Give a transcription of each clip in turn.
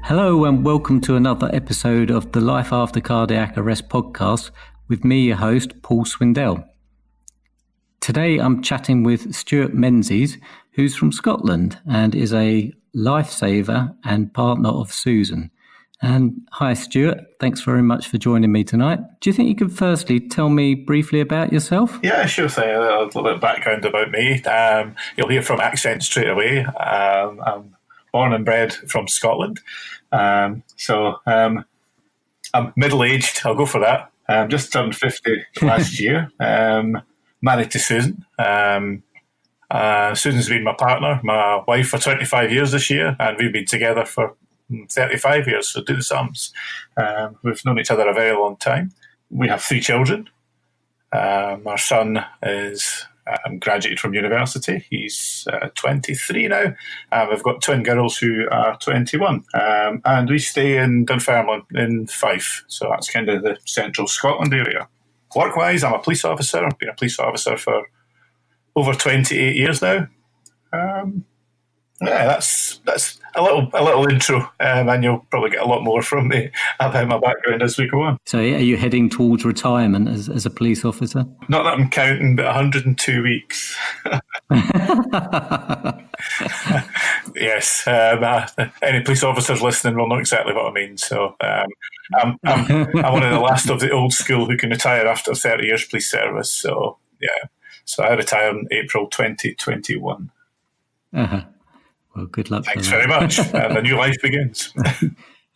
Hello and welcome to another episode of the Life After Cardiac Arrest podcast with me, your host, Paul Swindell. Today I'm chatting with Stuart Menzies, who's from Scotland and is a lifesaver and partner of Susan. And hi, Stuart. Thanks very much for joining me tonight. Do you think you could firstly tell me briefly about yourself? Yeah, sure thing. A little bit of background about me. You'll hear from accent straight away. I'm born and bred from Scotland. So I'm middle-aged. I'll go for that. Just turned 50 last year. Married to Susan. Susan's been my partner, my wife, for 25 years this year, and we've been together for 35 years, so do the sums. We've known each other a very long time. We have 3 children. Our son is graduated from university. He's 23 now. We've got twin girls who are 21. And we stay in Dunfermline in Fife. So that's kind of the central Scotland area. Work-wise, I'm a police officer. I've been a police officer for over 28 years now. That's a little intro, and you'll probably get a lot more from me about my background as we go on. So are you heading towards retirement as a police officer? Not that I'm counting, but 102 weeks. Yes. Any police officers listening will know exactly what I mean. So I'm one of the last of the old school who can retire after 30 years police service. So yeah. So I retire in April 2021. Uh-huh. Well, good luck. Thanks very much. And the new life begins.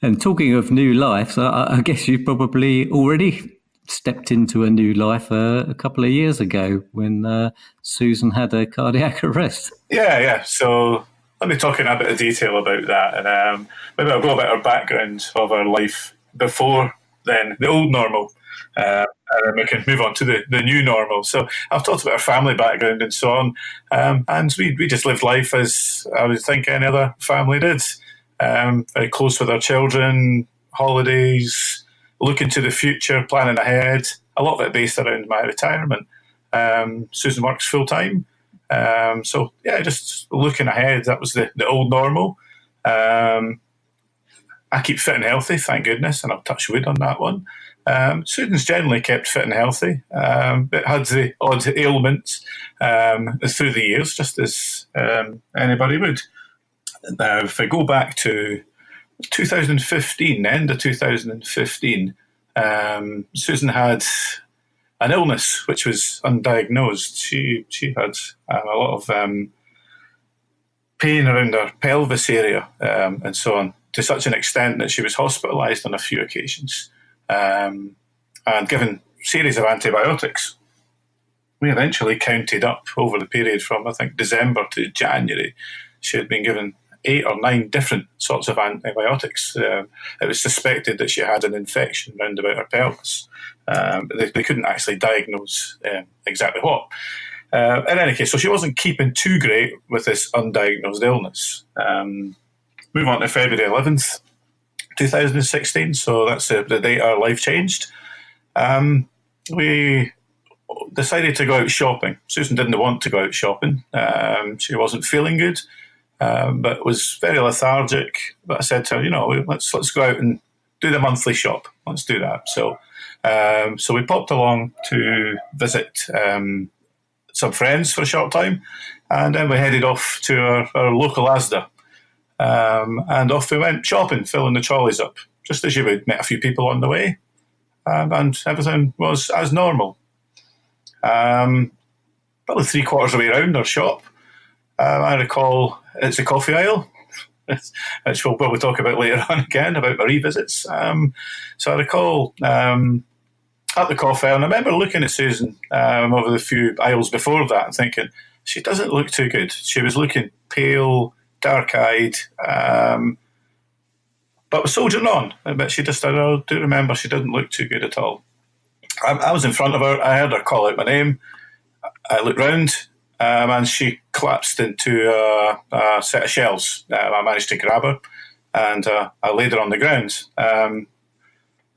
And talking of new life, so I guess you've probably already stepped into a new life a couple of years ago when Susan had a cardiac arrest. Yeah. So let me talk in a bit of detail about that. And maybe I'll go about our background of our life before then, the old normal. And then we can move on to the new normal. So I've talked about our family background and so on. And we just lived life as I would think any other family did. Very close with our children, holidays, looking to the future, planning ahead. A lot of it based around my retirement. Susan works full time. So yeah, just looking ahead. That was the old normal. I keep fit and healthy, thank goodness, and I'll touch wood on that one. Susan's generally kept fit and healthy, but had the odd ailments through the years, just as anybody would. Now, if I go back to 2015, end of 2015, Susan had an illness which was undiagnosed. She had a lot of pain around her pelvis area and so on, to such an extent that she was hospitalised on a few occasions. And given a series of antibiotics. We eventually counted up over the period from, I think, December to January. She had been given 8 or 9 different sorts of antibiotics. It was suspected that she had an infection round about her pelvis. They couldn't actually diagnose exactly what. In any case, so she wasn't keeping too great with this undiagnosed illness. Move on to February 11th. 2016, so that's the date our life changed. We decided to go out shopping. Susan didn't want to go out shopping. She wasn't feeling good, but was very lethargic. But I said to her, let's go out and do the monthly shop. Let's do that. So we popped along to visit some friends for a short time, and then we headed off to our local Asda. And off we went shopping, filling the trolleys up, just as you would. Met a few people on the way, and everything was as normal. Probably 3/4 of the way around our shop, I recall it's a coffee aisle, which we'll probably talk about later on again, about my revisits. So I recall at the coffee aisle, and I remember looking at Susan over the few aisles before that and thinking, she doesn't look too good. She was looking pale, dark-eyed, but was soldiering on. But she just, I do remember she didn't look too good at all. I was in front of her. I heard her call out my name. I looked round, and she collapsed into a set of shelves. I managed to grab her, and I laid her on the ground.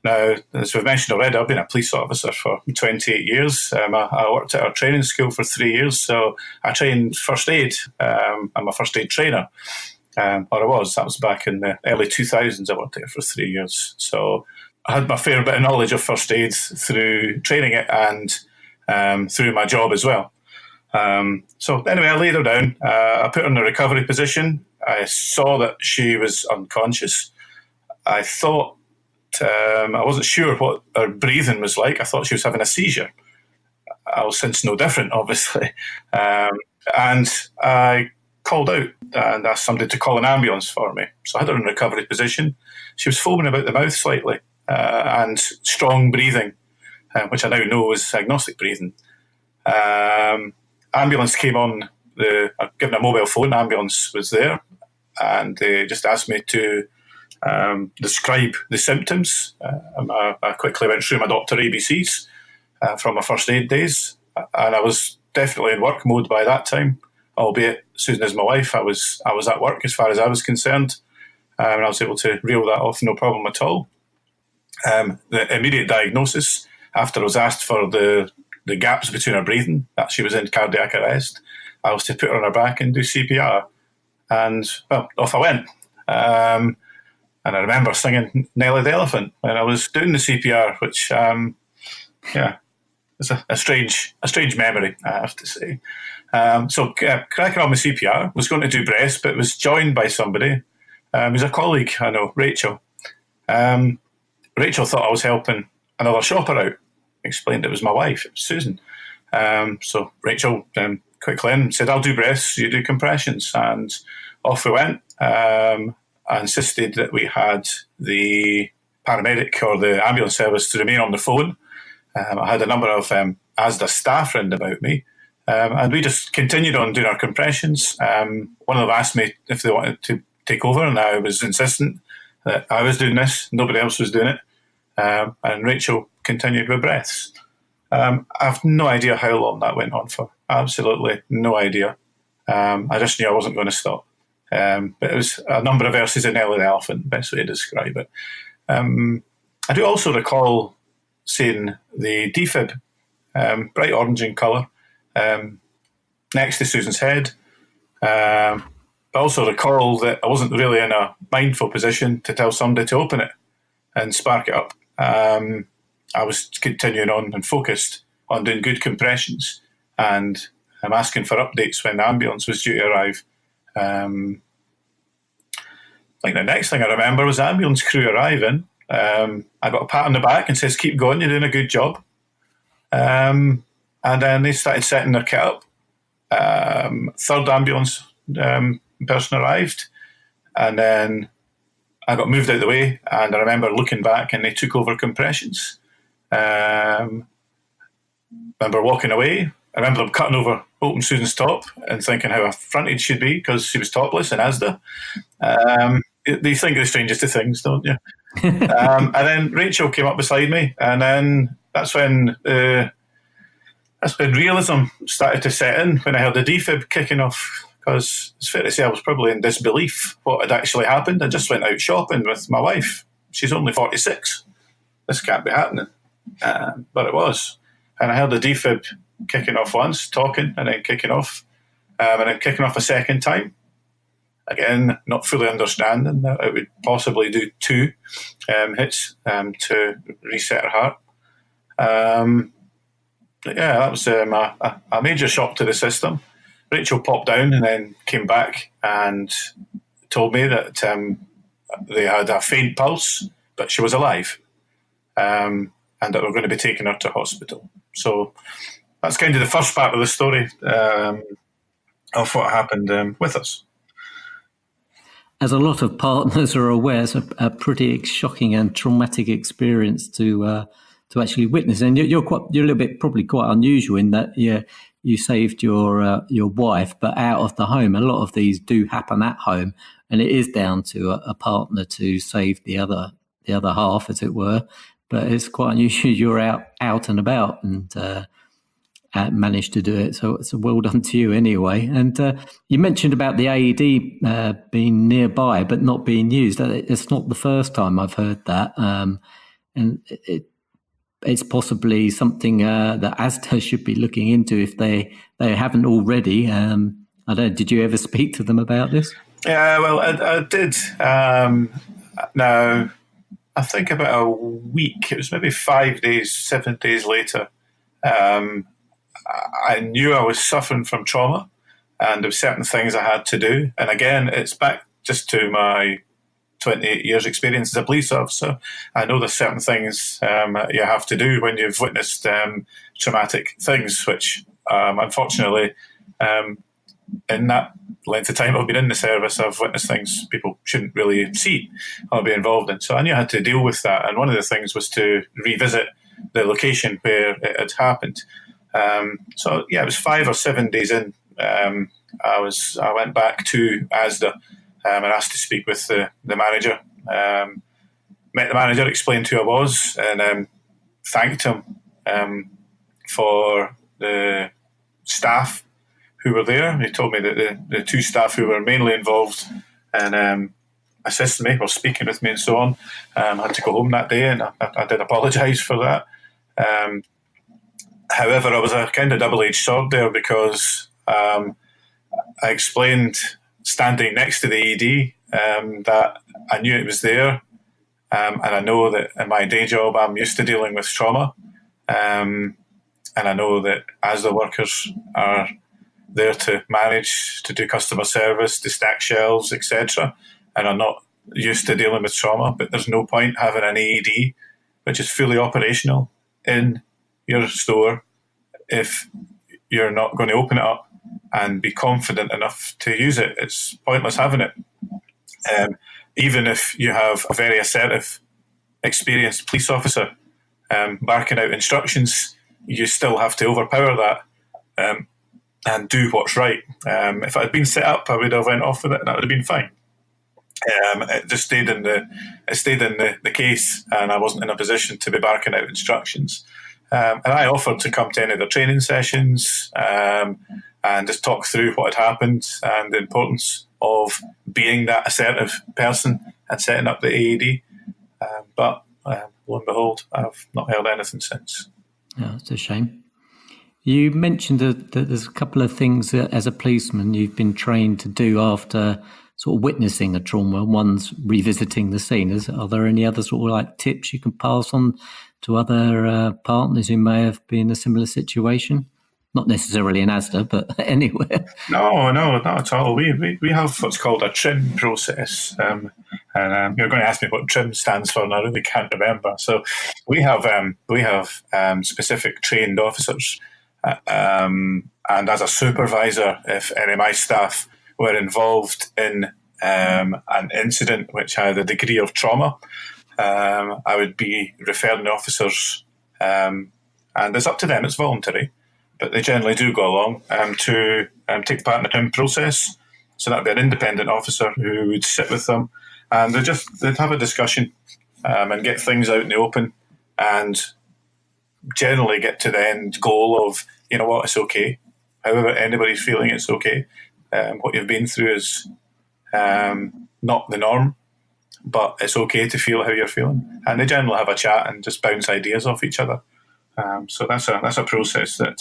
Now, as we've mentioned already, I've been a police officer for 28 years. I worked at a training school for 3 years, so I trained first aid. I'm a first aid trainer, or I was. That was back in the early 2000s. I worked there for 3 years. So I had my fair bit of knowledge of first aid through training it and through my job as well. So anyway, I laid her down. I put her in a recovery position. I saw that she was unconscious. I thought, I wasn't sure what her breathing was like. I thought she was having a seizure. I was since no different, obviously. And I called out and asked somebody to call an ambulance for me. So I had her in a recovery position. She was foaming about the mouth slightly and strong breathing, which I now know is agnostic breathing. Ambulance came on. I'd given a mobile phone. Ambulance was there, and they just asked me to describe the symptoms. I quickly went through my Dr. ABCs from my first aid days, and I was definitely in work mode by that time. Albeit Susan is my wife, I was at work as far as I was concerned, and I was able to reel that off no problem at all. The immediate diagnosis, after I was asked for the gaps between her breathing, that she was in cardiac arrest, I was to put her on her back and do CPR. And, well, off I went. And I remember singing Nellie the Elephant when I was doing the CPR, which, it's a strange memory, I have to say. So cracking on with CPR, was going to do breast, but was joined by somebody who's a colleague, I know, Rachel. Rachel thought I was helping another shopper out. Explained it was my wife, it was Susan. So Rachel quickly in said, I'll do breaths, you do compressions. And off we went. I insisted that we had the paramedic or the ambulance service to remain on the phone. I had a number of ASDA staff round about me. And we just continued on doing our compressions. One of them asked me if they wanted to take over, and I was insistent that I was doing this, nobody else was doing it. And Rachel continued with breaths. I have no idea how long that went on for. Absolutely no idea. I just knew I wasn't going to stop. But it was a number of verses in Nellie the Elephant, best way to describe it. I do also recall seeing the defib, bright orange in colour, next to Susan's head. But also recall that I wasn't really in a mindful position to tell somebody to open it and spark it up. I was continuing on and focused on doing good compressions, and I'm asking for updates when the ambulance was due to arrive. I think the next thing I remember was the ambulance crew arriving. I got a pat on the back and says, keep going, you're doing a good job. And then they started setting their kit up. Third ambulance person arrived, and then I got moved out of the way, and I remember looking back and they took over compressions. Remember walking away. I remember them cutting over open Susan's top and thinking how affronted she'd be because she was topless in ASDA. You think of the strangest of things, don't you? And then Rachel came up beside me, and then that's when realism started to set in, when I heard the defib kicking off. Because it's fair to say I was probably in disbelief what had actually happened. I just went out shopping with my wife. She's only 46. This can't be happening. But it was. And I heard the defib kicking off once, talking, and then kicking off. And then kicking off a second time. Again, not fully understanding that it would possibly do 2 hits to reset her heart. That was a major shock to the system. Rachel popped down and then came back and told me that they had a faint pulse, but she was alive, and that we're going to be taking her to hospital. So that's kind of the first part of the story of what happened with us. As a lot of partners are aware, it's a pretty shocking and traumatic experience to actually witness. And you're a little bit probably quite unusual in that you saved your wife, but out of the home. A lot of these do happen at home, and it is down to a partner to save the other half, as it were. But it's quite unusual. You're out and about and managed to do it. So it's a well done to you anyway. And you mentioned about the AED being nearby but not being used. It's not the first time I've heard that. and it's possibly something that ASDA should be looking into if they haven't already. I don't. Did you ever speak to them about this? Yeah, well, I did. Now, I think about a week. It was maybe 5 days, 7 days later. I knew I was suffering from trauma, and there were certain things I had to do. And again, it's back just to my 28 years experience as a police officer. I know there's certain things you have to do when you've witnessed traumatic things, which unfortunately, in that length of time I've been in the service, I've witnessed things people shouldn't really see or be involved in. So I knew I had to deal with that. And one of the things was to revisit the location where it had happened. So yeah, it was 5 or 7 days in. I went back to ASDA and asked to speak with the manager. Met the manager, explained who I was, and thanked him for the staff who were there. He told me that the two staff who were mainly involved and assisting me, or speaking with me and so on, had to go home that day, and I did apologise for that. However, I was a kind of double-edged sword there, because I explained, standing next to the ED, that I knew it was there, and I know that in my day job I'm used to dealing with trauma, and I know that as the workers are there to manage, to do customer service, to stack shelves, etc., and are not used to dealing with trauma, but there's no point having an AED which is fully operational in your store if you're not going to open it up and be confident enough to use it. It's pointless having it. Even if you have a very assertive, experienced police officer barking out instructions, you still have to overpower that and do what's right. If it had been set up, I would have went off with it, and that would have been fine. It just stayed in the case, and I wasn't in a position to be barking out instructions. And I offered to come to any of the training sessions and just talk through what had happened and the importance of being that assertive person and setting up the AED. But lo and behold, I've not heard anything since. Yeah, it's a shame. You mentioned that there's a couple of things that, as a policeman, you've been trained to do after sort of witnessing a trauma. One's revisiting the scene. Are there any other sort of like tips you can pass on to other partners who may have been in a similar situation? Not necessarily in ASDA, but anywhere. No, not at all. We have what's called a TRIM process. And you're going to ask me what TRIM stands for, and I really can't remember. So we have specific trained officers. And as a supervisor, if any of my staff were involved in an incident which had a degree of trauma, I would be referring the officers, and it's up to them, it's voluntary, but they generally do go along to take part in the TRIM process. So that would be an independent officer who would sit with them, and they'd have a discussion and get things out in the open, and generally get to the end goal of, you know what, it's okay. However anybody's feeling, it's okay. What you've been through is not the norm, but it's okay to feel how you're feeling. And they generally have a chat and just bounce ideas off each other. So that's a process that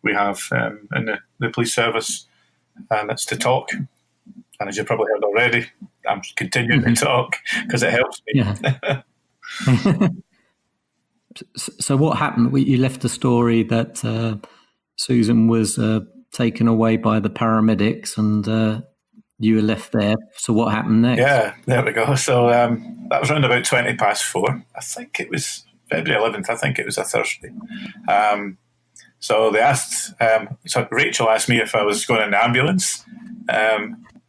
we have in the police service, and it's to talk. And as you probably heard already, I'm continuing to talk because it helps me. Yeah. So what happened? You left the story that Susan was taken away by the paramedics, and you were left there. So what happened next? Yeah, there we go. So that was around about 4:20. I think it was February 11th. I think it was a Thursday. So they asked. So Rachel asked me if I was going in the ambulance.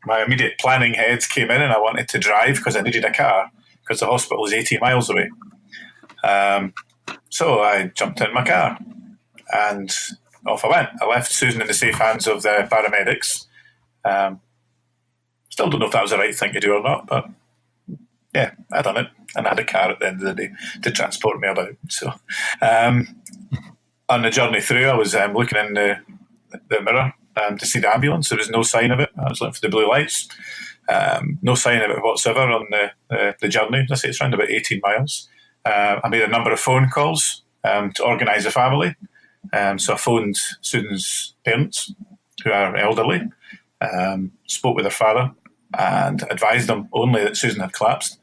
My immediate planning heads came in, and I wanted to drive because I needed a car because the hospital was 80 miles away. So I jumped in my car and off I went. I left Susan in the safe hands of the paramedics. Still don't know if that was the right thing to do or not, but yeah, I done it. And I had a car at the end of the day to transport me about. So on the journey through, I was looking in the mirror to see the ambulance. There was no sign of it. I was looking for the blue lights. No sign of it whatsoever on the journey. As I say, it's around about 18 miles. I made a number of phone calls to organise a family. So I phoned Susan's parents, who are elderly, spoke with their father, and advised them only that Susan had collapsed,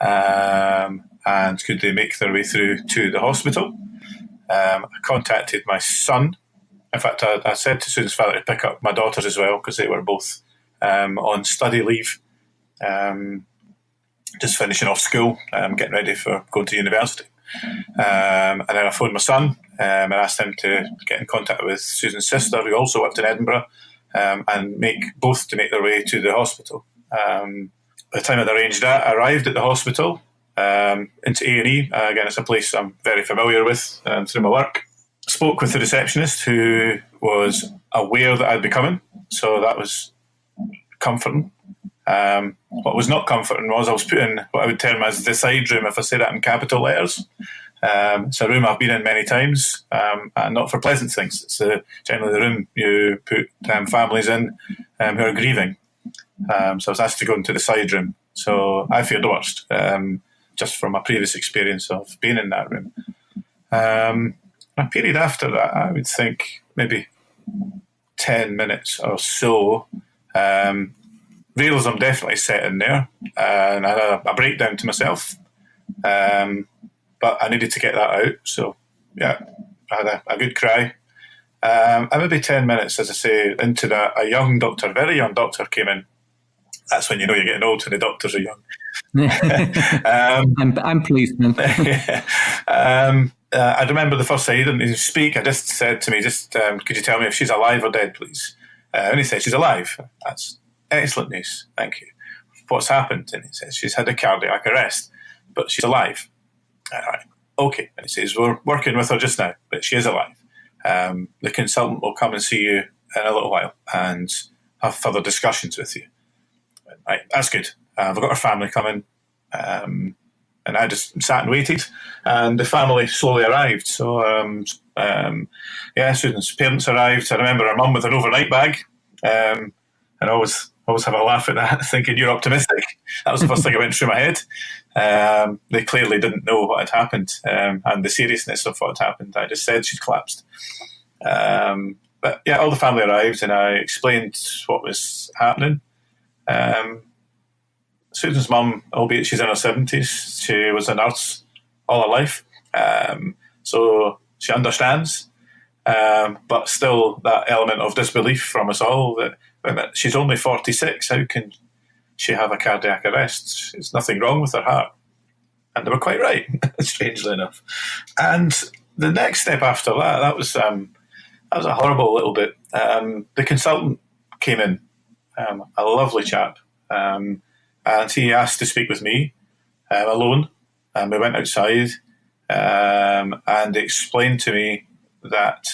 and could they make their way through to the hospital. I contacted my son. In fact, I said to Susan's father to pick up my daughters as well, because they were both on study leave, just finishing off school, getting ready for going to university. And then I phoned my son and asked him to get in contact with Susan's sister, who also worked in Edinburgh, and make their way to the hospital. By the time I'd arranged that, I arrived at the hospital, into A&E. Again, it's a place I'm very familiar with through my work. Spoke with the receptionist, who was aware that I'd be coming, so that was comforting. What was not comforting was I was put in what I would term as the side room, if I say that in capital letters. It's a room I've been in many times, and not for pleasant things. It's generally the room you put families in who are grieving. So I was asked to go into the side room. So I feared the worst, just from my previous experience of being in that room. A period after that, I would think maybe 10 minutes or so, realism definitely set in there, and I had a breakdown to myself, but I needed to get that out. So, yeah, I had a good cry. And maybe 10 minutes, as I say, into that, a young doctor, very young doctor, came in. That's when you know you're getting old, when the doctors are young. I'm policeman. I remember the first time he didn't even speak. I just said to me, could you tell me if she's alive or dead, please? And he said, she's alive. That's excellent news. Thank you. What's happened? And he says, she's had a cardiac arrest, but she's alive. All right. Okay. And he says, we're working with her just now, but she is alive. The consultant will come and see you in a little while and have further discussions with you. Right. That's good. I've got her family coming. And I just sat and waited, and the family slowly arrived. So, Susan's parents arrived. I remember her mum with an overnight bag, and I always have a laugh at that, thinking you're optimistic. That was the first thing that went through my head. They clearly didn't know what had happened, and the seriousness of what had happened. I just said she'd collapsed. But yeah, all the family arrived, and I explained what was happening. Susan's mum, albeit she's in her 70s, she was a nurse all her life, so she understands, but still that element of disbelief from us all that she's only 46, how can she have a cardiac arrest? There's nothing wrong with her heart. And they were quite right, strangely enough. And the next step after that was a horrible little bit. The consultant came in, a lovely chap, and he asked to speak with me alone. And we went outside, and explained to me that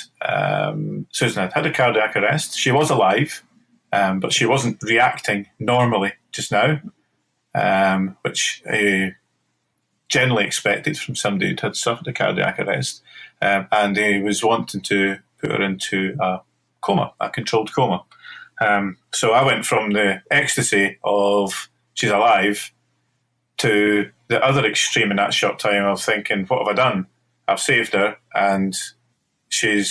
Susan had had a cardiac arrest. She was alive, but she wasn't reacting normally just now, which he generally expected from somebody who had suffered a cardiac arrest. And he was wanting to put her into a coma, a controlled coma. So I went from the ecstasy of she's alive to the other extreme in that short time of thinking, what have I done? I've saved her, and she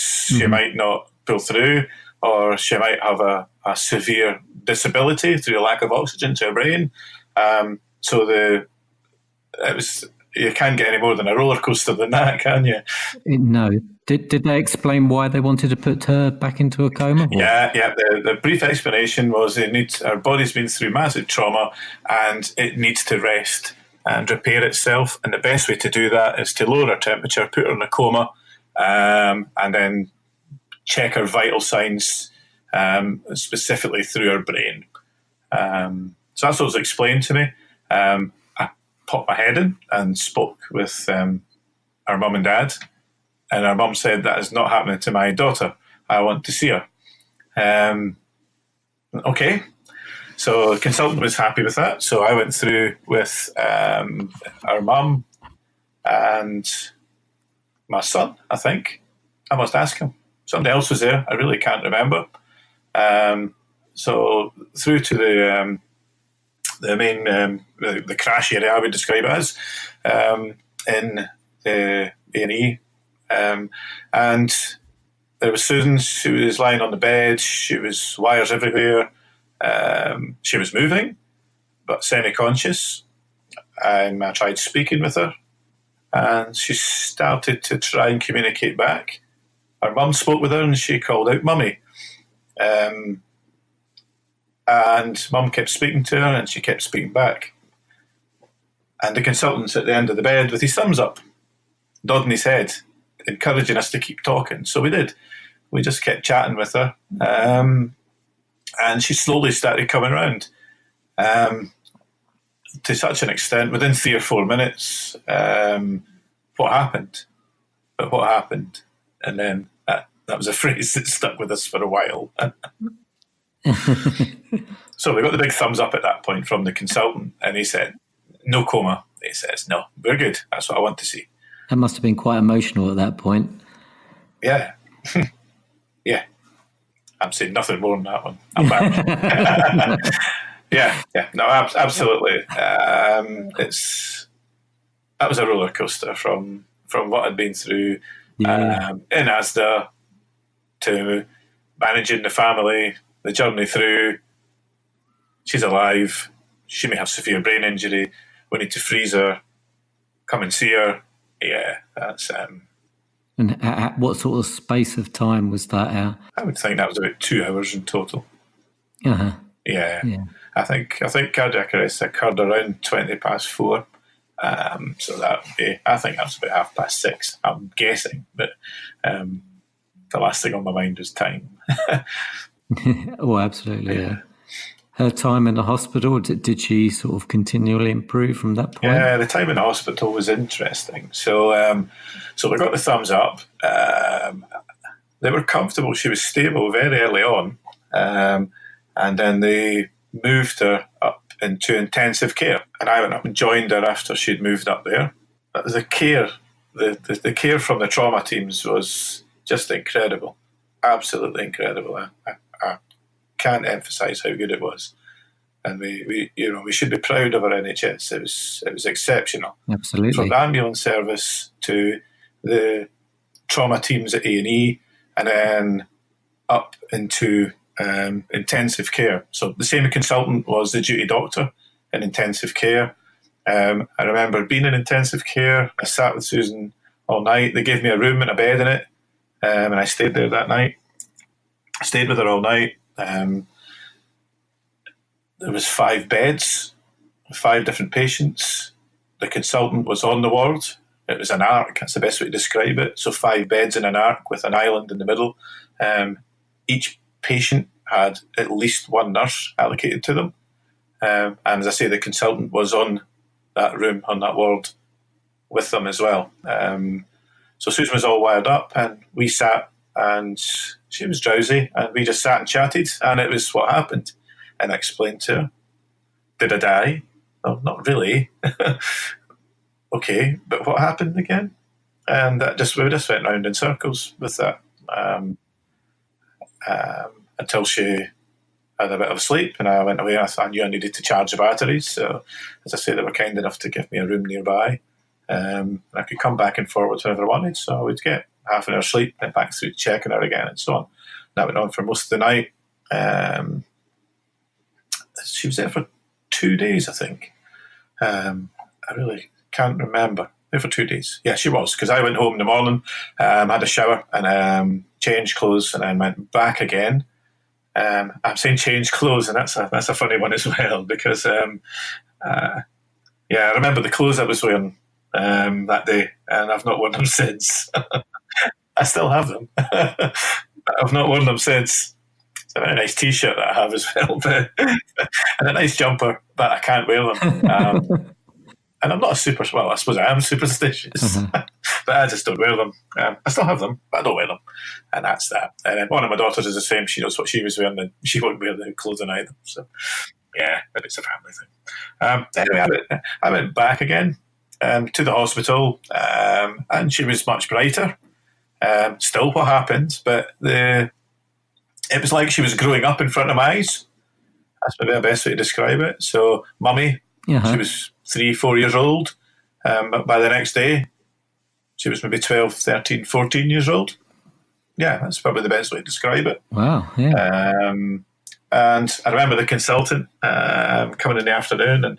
might not pull through, or she might have a severe disability through a lack of oxygen to her brain. You can't get any more than a roller coaster than that, can you? No. Did they explain why they wanted to put her back into a coma? Or? Yeah. The brief explanation was her body's been through massive trauma, and it needs to rest and repair itself. And the best way to do that is to lower her temperature, put her in a coma, and then check her vital signs, specifically through her brain. So that's what was explained to me. I popped my head in and spoke with our mum and dad. And our mum said, that is not happening to my daughter. I want to see her. Okay. So the consultant was happy with that. So I went through with our mum and my son, I think. I must ask him. Somebody else was there. I really can't remember. So through to the main, the crash area, I would describe it as. in the A&E. And there was Susan. She was lying on the bed. She was wires everywhere. She was moving, but semi-conscious. And I tried speaking with her, and she started to try and communicate back. Her mum spoke with her, and she called out, "Mummy." And Mum kept speaking to her, and she kept speaking back. And the consultant's at the end of the bed with his thumbs up, nodding his head, encouraging us to keep talking. So we did. We just kept chatting with her. And she slowly started coming around. To such an extent, within 3 or 4 minutes, what happened? But what happened? And then that was a phrase that stuck with us for a while. So we got the big thumbs up at that point from the consultant, and he said, "No coma." He says, "No, we're good. That's what I want to see." That must have been quite emotional at that point. Yeah. Yeah. I'm saying nothing more than that one. I'm back. Yeah. No, absolutely. That was a roller coaster from what I'd been through in Asda to managing the family, the journey through. She's alive. She may have severe brain injury. We need to freeze her. Come and see her. Yeah, that's. And what sort of space of time was that? I would think that was about 2 hours in total. Uh-huh. Yeah. I think cardiac arrest occurred around 4:20. So that would be. I think that was about 6:30. I'm guessing, but the last thing on my mind was time. Oh, absolutely. Yeah. Her time in the hospital, did she sort of continually improve from that point? Yeah, the time in the hospital was interesting. So we got the thumbs up. They were comfortable. She was stable very early on. And then they moved her up into intensive care. And I went up and joined her after she'd moved up there. But the care, the care from the trauma teams was just incredible. Absolutely incredible. I can't emphasise how good it was, and we should be proud of our NHS. It was exceptional. Absolutely. From the ambulance service to the trauma teams at A&E, and then up into intensive care. So the same consultant was the duty doctor in intensive care. I remember being in intensive care. I sat with Susan all night. They gave me a room and a bed in it, and I stayed there that night. I stayed with her all night. There was 5 beds, 5 different patients. The consultant was on the ward. It was an arc. That's the best way to describe it. So 5 beds in an arc with an island in the middle. Each patient had at least one nurse allocated to them. And as I say, the consultant was on that room, on that ward with them as well. So Susan was all wired up, and we sat, and she was drowsy, and we just sat and chatted, and it was what happened. And I explained to her, "Did I die?" "No, not really." "Okay, but what happened again?" And we just went round in circles with that until she had a bit of a sleep, and I went away. I knew I needed to charge the batteries, so as I say, they were kind enough to give me a room nearby. I could come back and forward whenever I wanted, so I would get half an hour sleep, then back through checking her again, and so on. That went on for most of the night. She was there for 2 days, I think. I really can't remember. There for 2 days. Yeah, she was, because I went home in the morning, had a shower, and changed clothes, and then went back again. I'm saying change clothes, and that's a funny one as well, because I remember the clothes I was wearing that day, and I've not worn them since. I still have them. I've not worn them since. It's a very nice T-shirt that I have as well, and a nice jumper, but I can't wear them. And I'm not I suppose I am superstitious, but I just don't wear them. I still have them, but I don't wear them, and that's that. And then one of my daughters is the same. She knows what she was wearing, and she won't wear the clothing either. So, yeah, but it's a family thing. Anyway, I went back again to the hospital, and she was much brighter. Still what happened, but it was like she was growing up in front of my eyes. That's maybe the best way to describe it. So, Mummy, she was 3-4 years old. But by the next day, she was maybe 12, 13, 14 years old. Yeah, that's probably the best way to describe it. Wow, yeah. And I remember the consultant coming in the afternoon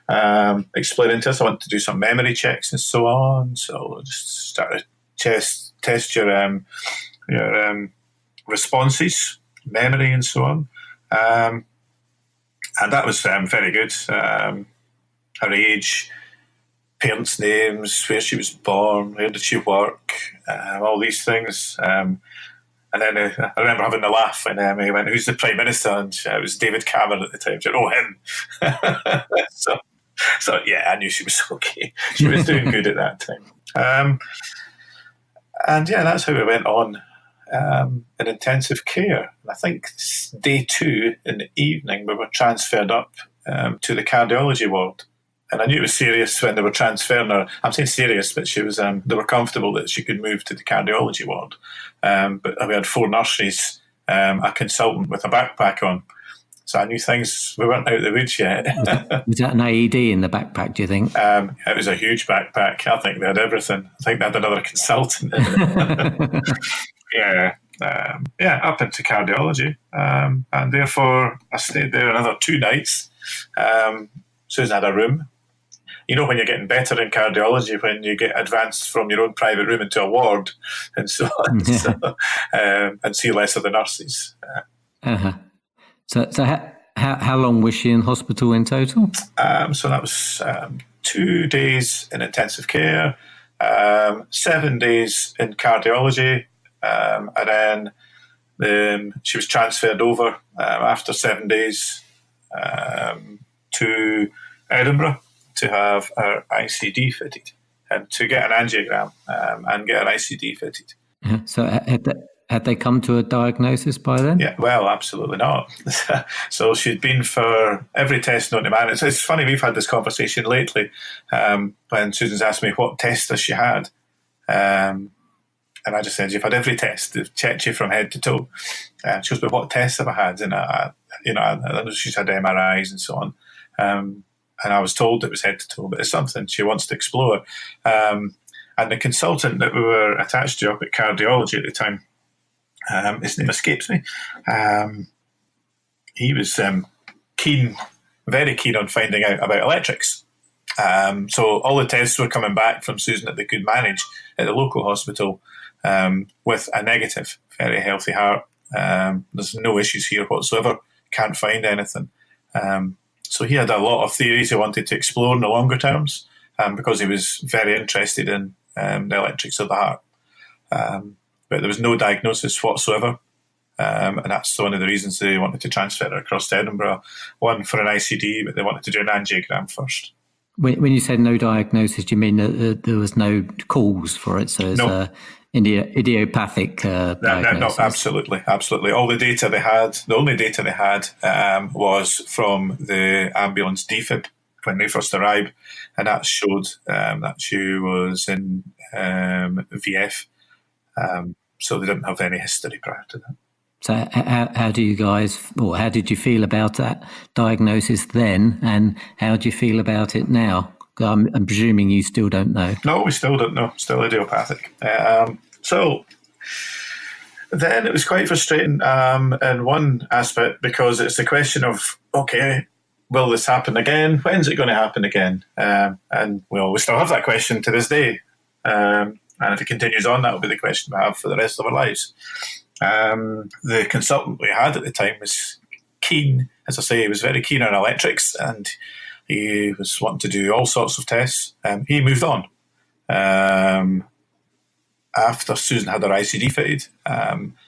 and explaining to us I want to do some memory checks and so on. So just start to test your responses, memory, and so on. And that was very good. Her age, parents' names, where she was born, where did she work, all these things. And then I remember having a laugh when he went, "Who's the Prime Minister?" And it was David Cameron at the time. She went, "Oh, him." so yeah, I knew she was okay. She was doing good at that time. And yeah, that's how we went on in intensive care. And I think day 2 in the evening, we were transferred up to the cardiology ward. And I knew it was serious when they were transferring her. I'm saying serious, but she was. They were comfortable that she could move to the cardiology ward. But we had 4 nurses, a consultant with a backpack on. So I knew things. We weren't out of the woods yet. Was that an AED in the backpack, do you think? It was a huge backpack. I think they had everything. I think they had another consultant in it. Yeah, up into cardiology. And therefore, I stayed there another 2 nights. Susan had a room. You know, when you're getting better in cardiology, when you get advanced from your own private room into a ward and so on, and see less of the nurses. So how long was she in hospital in total? So that was 2 days in intensive care, 7 days in cardiology, and then she was transferred over after 7 days to Edinburgh to have her ICD fitted and to get an angiogram and get an ICD fitted. So had they come to a diagnosis by then? Yeah, well, absolutely not. So she'd been for every test known to man. It's funny, we've had this conversation lately when Susan's asked me what test has she had. And I just said, you've had every test. They've checked you from head to toe. She goes, but what tests have I had? And I know she's had MRIs and so on. And I was told it was head to toe, but it's something she wants to explore. And the consultant that we were attached to up at cardiology at the time, his name escapes me. He was very keen on finding out about electrics. So all the tests were coming back from Susan that they could manage at the local hospital with a negative, very healthy heart. There's no issues here whatsoever. Can't find anything. So he had a lot of theories he wanted to explore in the longer terms because he was very interested in the electrics of the heart. But there was no diagnosis whatsoever. And that's one of the reasons they wanted to transfer her across to Edinburgh. One for an ICD, but they wanted to do an angiogram first. When you said no diagnosis, do you mean that there was no cause for it? So it's no. Idiopathic diagnosis? No, absolutely. All the data they had, the only data they had was from the ambulance defib when they first arrived, and that showed that she was in VF. So they didn't have any history prior to that. So how did you feel about that diagnosis then, and how do you feel about it now? I'm presuming you still don't know. No, we still don't know. Still idiopathic. So then it was quite frustrating in one aspect because it's a question of, okay, will this happen again? When's it going to happen again? And we still have that question to this day. And if it continues on, that will be the question we have for the rest of our lives. The consultant we had at the time was keen, as I say, he was very keen on electrics and he was wanting to do all sorts of tests. He moved on after Susan had her ICD fitted.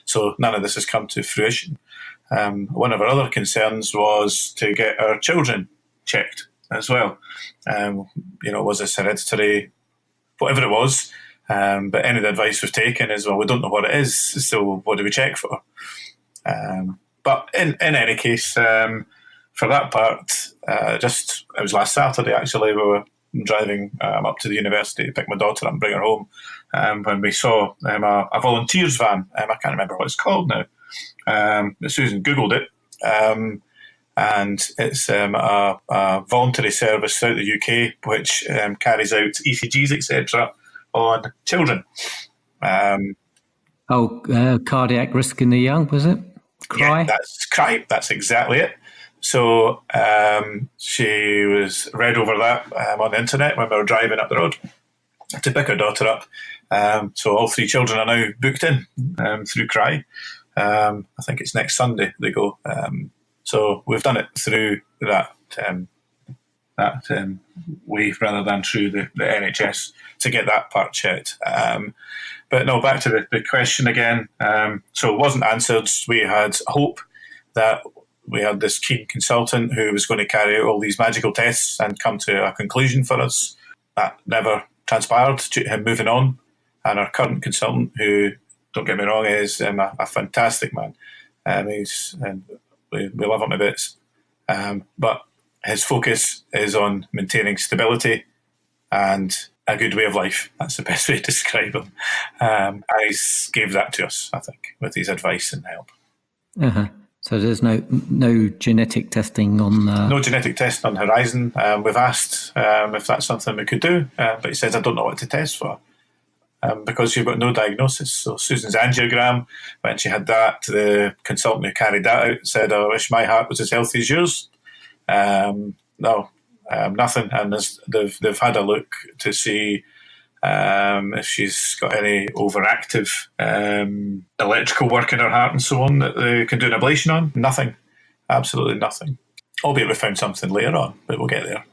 So none of this has come to fruition. One of our other concerns was to get our children checked as well. Was this hereditary? Whatever it was. But any of the advice we've taken is, well, we don't know what it is, so what do we check for? But in any case, for that part, it was last Saturday, actually, we were driving up to the university to pick my daughter up and bring her home, when we saw a volunteers van. I can't remember what it's called now. Susan Googled it, and it's a voluntary service throughout the UK which carries out ECGs, etc., on children. Cardiac risk in the young, was it? Cry? Yeah, that's CRY. That's exactly it. So she was read over that on the internet when we were driving up the road to pick her daughter up. So all 3 children are now booked in through CRY. I think it's next Sunday they go. So we've done it through that way rather than through the NHS to get that part checked. But no, back to the question again. So it wasn't answered. We had hope that we had this keen consultant who was going to carry out all these magical tests and come to a conclusion for us. That never transpired due to him moving on. And our current consultant, who, don't get me wrong, is a fantastic man. We love him a bit. But his focus is on maintaining stability and a good way of life. That's the best way to describe him. And he gave that to us, I think, with his advice and help. Uh-huh. So there's no genetic testing on... No genetic testing on the horizon. We've asked if that's something we could do, but he says, I don't know what to test for. Because you've got no diagnosis. So Susan's angiogram, when she had that, the consultant who carried that out said, I wish my heart was as healthy as yours. No, nothing. And they've had a look to see if she's got any overactive electrical work in her heart and so on that they can do an ablation on. Nothing. Absolutely nothing. Albeit we found something later on, but we'll get there.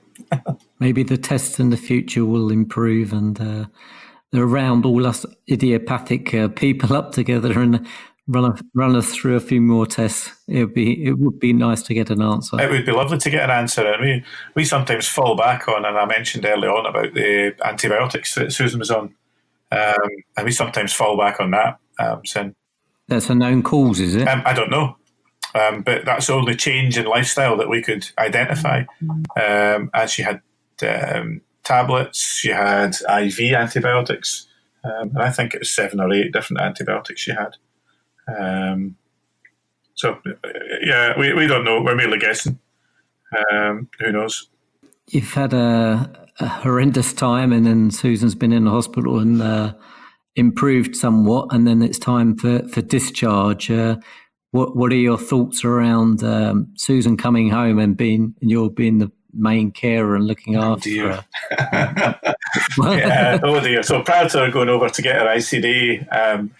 Maybe the tests in the future will improve and around all us idiopathic people up together and run us through a few more tests. It would be nice to get an answer. It would be lovely to get an answer. And we sometimes fall back on, and I mentioned early on about the antibiotics that Susan was on, and we sometimes fall back on that. Saying, that's a known cause, is it? I don't know. But that's the only change in lifestyle that we could identify. And she had tablets, she had IV antibiotics, and I think it was 7 or 8 different antibiotics she had. So, yeah, we don't know. We're merely guessing. Who knows? You've had a horrendous time, and then Susan's been in the hospital and improved somewhat, and then it's time for discharge. What are your thoughts around Susan coming home and you're being the main carer and looking after her? Yeah, oh dear. So prior to her going over to get her ICD,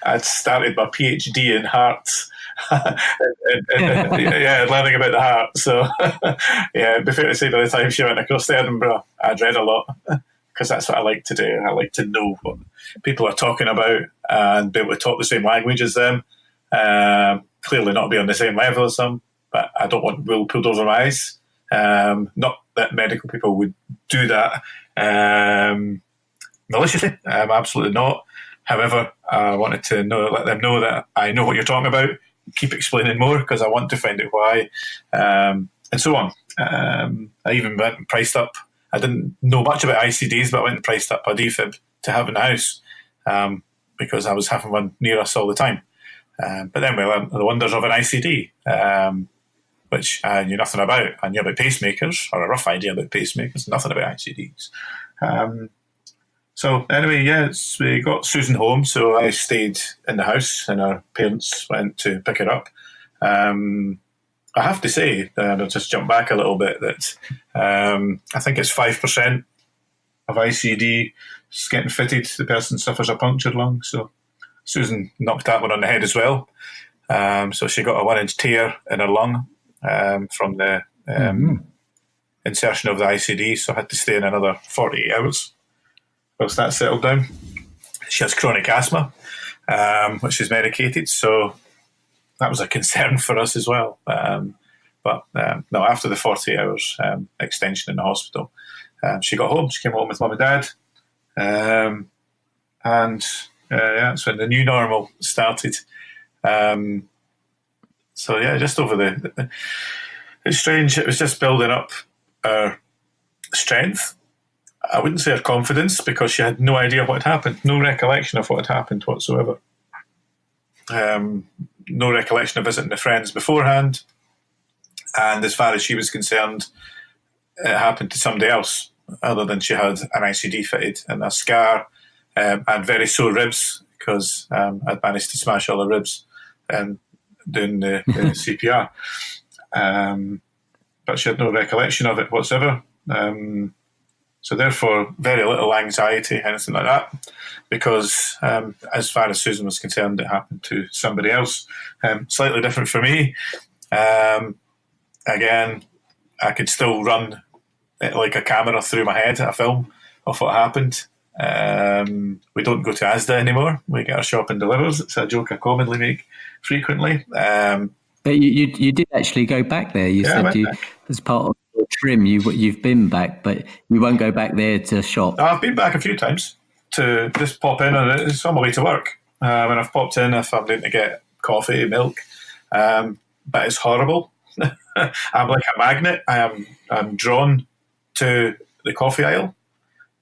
I'd started my PhD in hearts. Learning about the heart. So, yeah, it'd be fair to say by the time she went across to Edinburgh, I'd read a lot because that's what I like to do. I like to know what people are talking about and be able to talk the same language as them. Clearly not be on the same level as them, but I don't want wool pulled over my eyes. Not that medical people would do that maliciously, absolutely not. However, I wanted to let them know that I know what you're talking about. Keep explaining more because I want to find out why, and so on. I even went and priced up. I didn't know much about ICDs, but I went and priced up a defib to have in the house because I was having one near us all the time. But then we learned the wonders of an ICD, which I knew nothing about. I knew about pacemakers, or a rough idea about pacemakers, nothing about ICDs. So anyway, yes, we got Susan home, so I stayed in the house and her parents went to pick her up. I have to say, I'll just jump back a little bit, that I think it's 5% of ICD is getting fitted. The person suffers a punctured lung, so Susan knocked that one on the head as well. So she got a 1-inch tear in her lung from the insertion of the ICD, so I had to stay in another 48 hours whilst that settled down. She has chronic asthma, which is medicated, so that was a concern for us as well. But no, after the 48 hours extension in the hospital, she got home. She came home with mum and dad, and that's when the new normal started. So yeah, just over it's strange. It was just building up our strength. I wouldn't say her confidence, because she had no idea what had happened, no recollection of what had happened whatsoever. No recollection of visiting the friends beforehand. And as far as she was concerned, it happened to somebody else other than she had an ICD fitted and a scar and very sore ribs because I'd managed to smash all the ribs doing the CPR. But she had no recollection of it whatsoever. So therefore, very little anxiety, anything like that, because as far as Susan was concerned, it happened to somebody else. Slightly different for me. Again, I could still run it like a camera through my head, a film of what happened. We don't go to Asda anymore. We get our shopping delivered. It's a joke I commonly make frequently. But you did actually go back there. You said as part of your trim, you've been back, but you won't go back there to shop. I've been back a few times to just pop in, and it's on my way to work. When I've popped in, if I'm going to get coffee, milk, but it's horrible. I'm like a magnet. I'm drawn to the coffee aisle.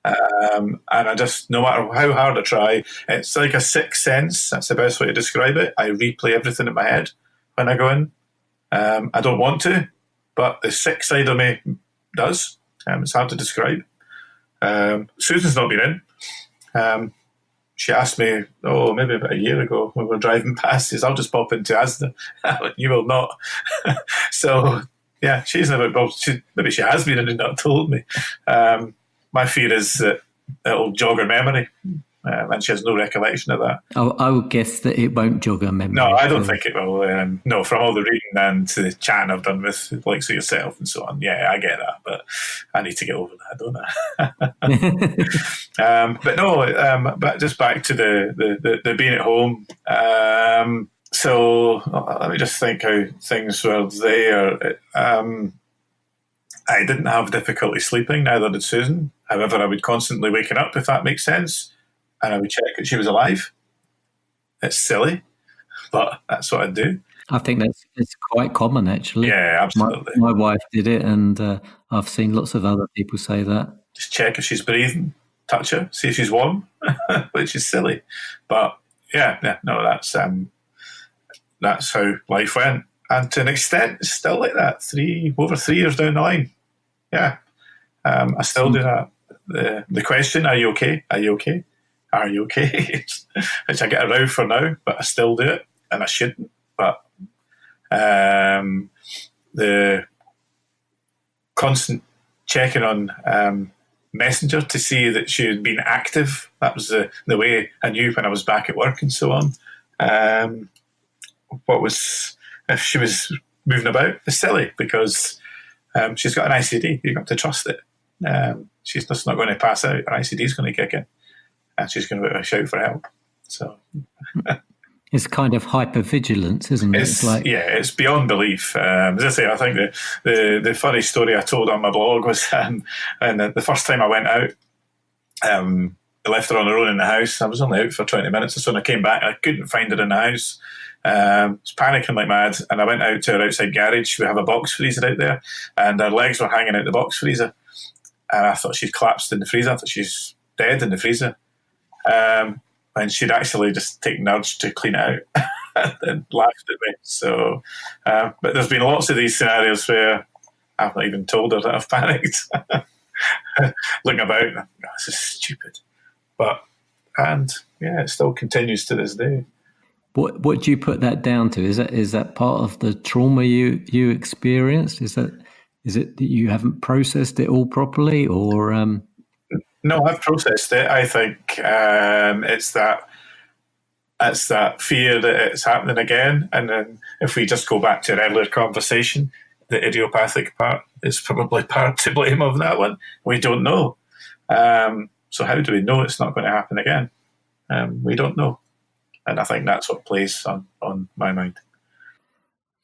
And I just, no matter how hard I try, it's like a sixth sense. That's the best way to describe it. I replay everything in my head when I go in. I don't want to, but the sick side of me does. It's hard to describe. Susan's not been in. She asked me, maybe about a year ago when we were driving past, she says, I'll just pop into Asda. You will not. So, yeah, she's never, maybe she has been and not told me. My fear is that it'll jog her memory, and she has no recollection of that. I would guess that it won't jog her memory. No, I don't think it will. No, from all the reading and the chatting I've done with like so yourself and so on, yeah, I get that, but I need to get over that, don't I? But no, but just back to the being at home. So let me just think how things were there. I didn't have difficulty sleeping, neither did Susan. However, I would constantly waking up, if that makes sense, and I would check that she was alive. It's silly, but that's what I'd do. I think it's quite common, actually. Yeah, absolutely. My wife did it, and I've seen lots of other people say that. Just check if she's breathing, touch her, see if she's warm, which is silly. But yeah, no, that's how life went. And to an extent, it's still like that. Over 3 years down the line. Yeah, I still do that. The question, are you okay? Are you okay? Are you okay? Which I get a row for now, but I still do it, and I shouldn't. But the constant checking on Messenger to see that she had been active, that was the way I knew when I was back at work and so on. If she was moving about, it's silly because she's got an ICD. You've got to trust it. She's just not going to pass out. Her ICD is going to kick in, and she's going to shout for help. So it's kind of hypervigilance, isn't it? It's beyond belief. As I say, I think the funny story I told on my blog was, and the first time I went out, I left her on her own in the house. I was only out for 20 minutes or so, and I came back and I couldn't find her in the house. I was panicking like mad, and I went out to her outside garage. We have a box freezer out there, and her legs were hanging out the box freezer. And I thought she'd collapsed in the freezer. I thought she's dead in the freezer. And she'd actually just taken urge to clean it out and laughed at me. So, but there's been lots of these scenarios where I've not even told her that I've panicked. Looking about, this is stupid. It still continues to this day. What do you put that down to? Is that part of the trauma you experienced? Is it that you haven't processed it all properly, or? No, I've processed it. I think it's that fear that it's happening again. And then if we just go back to an earlier conversation, the idiopathic part is probably part to blame of that one. We don't know. So how do we know it's not going to happen again? We don't know. And I think that's what plays on my mind.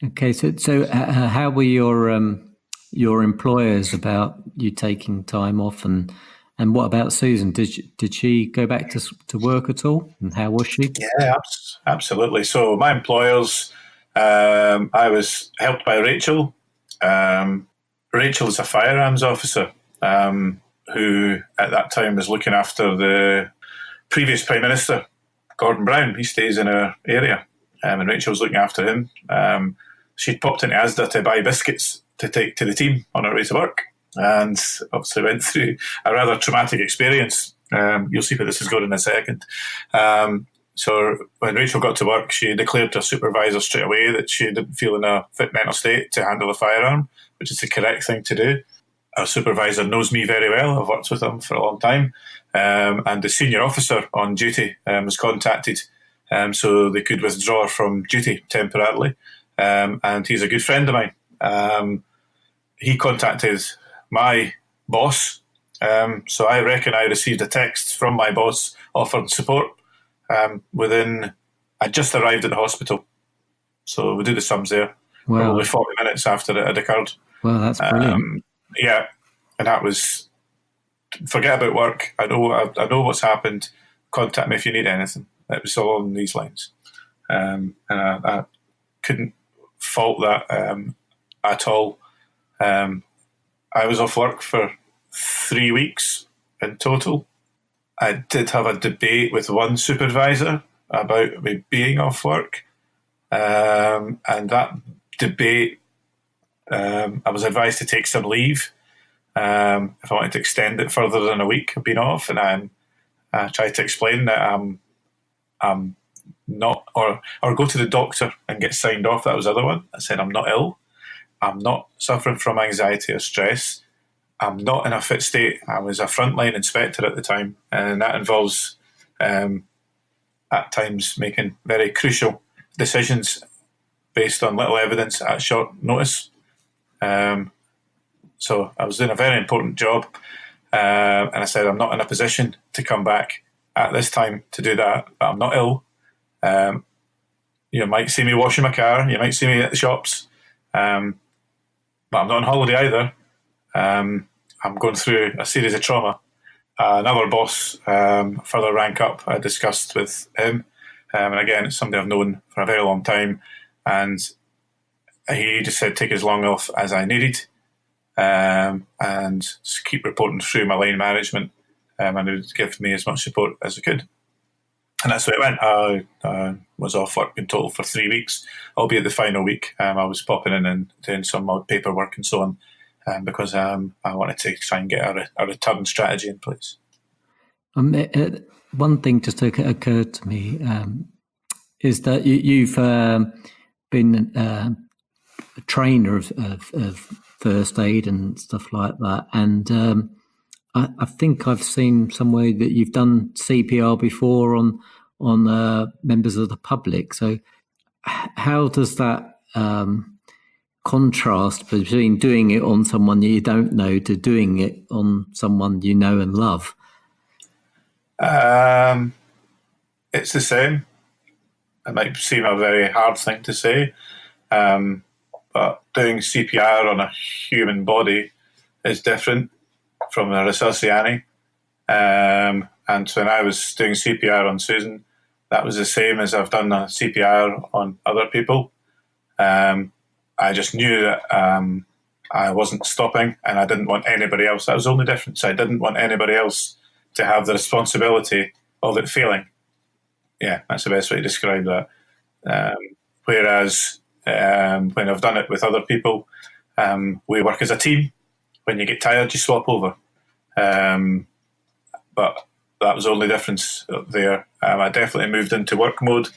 Okay, so how were your employers about you taking time off, and what about Susan? Did she go back to work at all, and how was she? Yeah, absolutely. So my employers, I was helped by Rachel. Rachel is a firearms officer who at that time was looking after the previous Prime Minister, Gordon Brown. He stays in our area, and Rachel was looking after him. she'd popped into Asda to buy biscuits to take to the team on her way to work, and obviously went through a rather traumatic experience. You'll see where this is going in a second. So when Rachel got to work, she declared to her supervisor straight away that she didn't feel in a fit mental state to handle a firearm, which is the correct thing to do. Our supervisor knows me very well. I've worked with him for a long time. And the senior officer on duty was contacted so they could withdraw from duty temporarily. And he's a good friend of mine. He contacted my boss. So I reckon I received a text from my boss offering support I just arrived at the hospital. So we do the sums there. Wow. Probably 40 minutes after it had occurred. Well, that's brilliant. Yeah, and that was, forget about work. I know what's happened. Contact me if you need anything. It was all along these lines. And I couldn't fault that at all. I was off work for 3 weeks in total. I did have a debate with one supervisor about me being off work. And that debate, I was advised to take some leave if I wanted to extend it further than a week of being off. And I tried to explain that I'm not, or go to the doctor and get signed off. That was the other one. I said, I'm not ill. I'm not suffering from anxiety or stress. I'm not in a fit state. I was a frontline inspector at the time, and that involves at times making very crucial decisions based on little evidence at short notice. So I was doing a very important job, and I said I'm not in a position to come back at this time to do that, but I'm not ill. You might see me washing my car, you might see me at the shops, but I'm not on holiday either. I'm going through a series of trauma. Another boss, further rank up, I discussed with him. And again, it's somebody I've known for a very long time. And he just said, take as long off as I needed, and just keep reporting through my line management. And it would give me as much support as I could. And that's where it went. I was off work in total for 3 weeks, albeit the final week. I was popping in and doing some odd paperwork and so on. Because I wanted to try and get a return strategy in place. One thing just occurred to me is that you've been a trainer of first aid and stuff like that, and I think I've seen somewhere that you've done CPR before on members of the public. So how does that contrast between doing it on someone you don't know to doing it on someone you know and love? It's the same. It might seem a very hard thing to say, but doing CPR on a human body is different from a resusciani. And when I was doing CPR on Susan, that was the same as I've done a CPR on other people. I just knew that I wasn't stopping, and I didn't want anybody else. That was the only difference. I didn't want anybody else to have the responsibility of it failing. Yeah, that's the best way to describe that. Whereas when I've done it with other people, we work as a team. When you get tired, you swap over. But that was the only difference there. I definitely moved into work mode.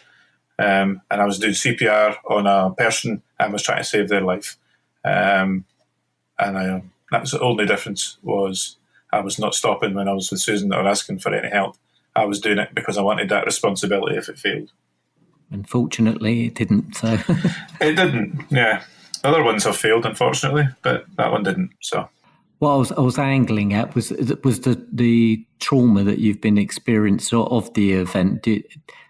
And I was doing CPR on a person and was trying to save their life. And that's the only difference, was I was not stopping when I was with Susan or asking for any help. I was doing it because I wanted that responsibility if it failed. Unfortunately, it didn't. So it didn't. Yeah, other ones have failed, unfortunately, but that one didn't. So what I was angling at was the trauma that you've been experienced of the event.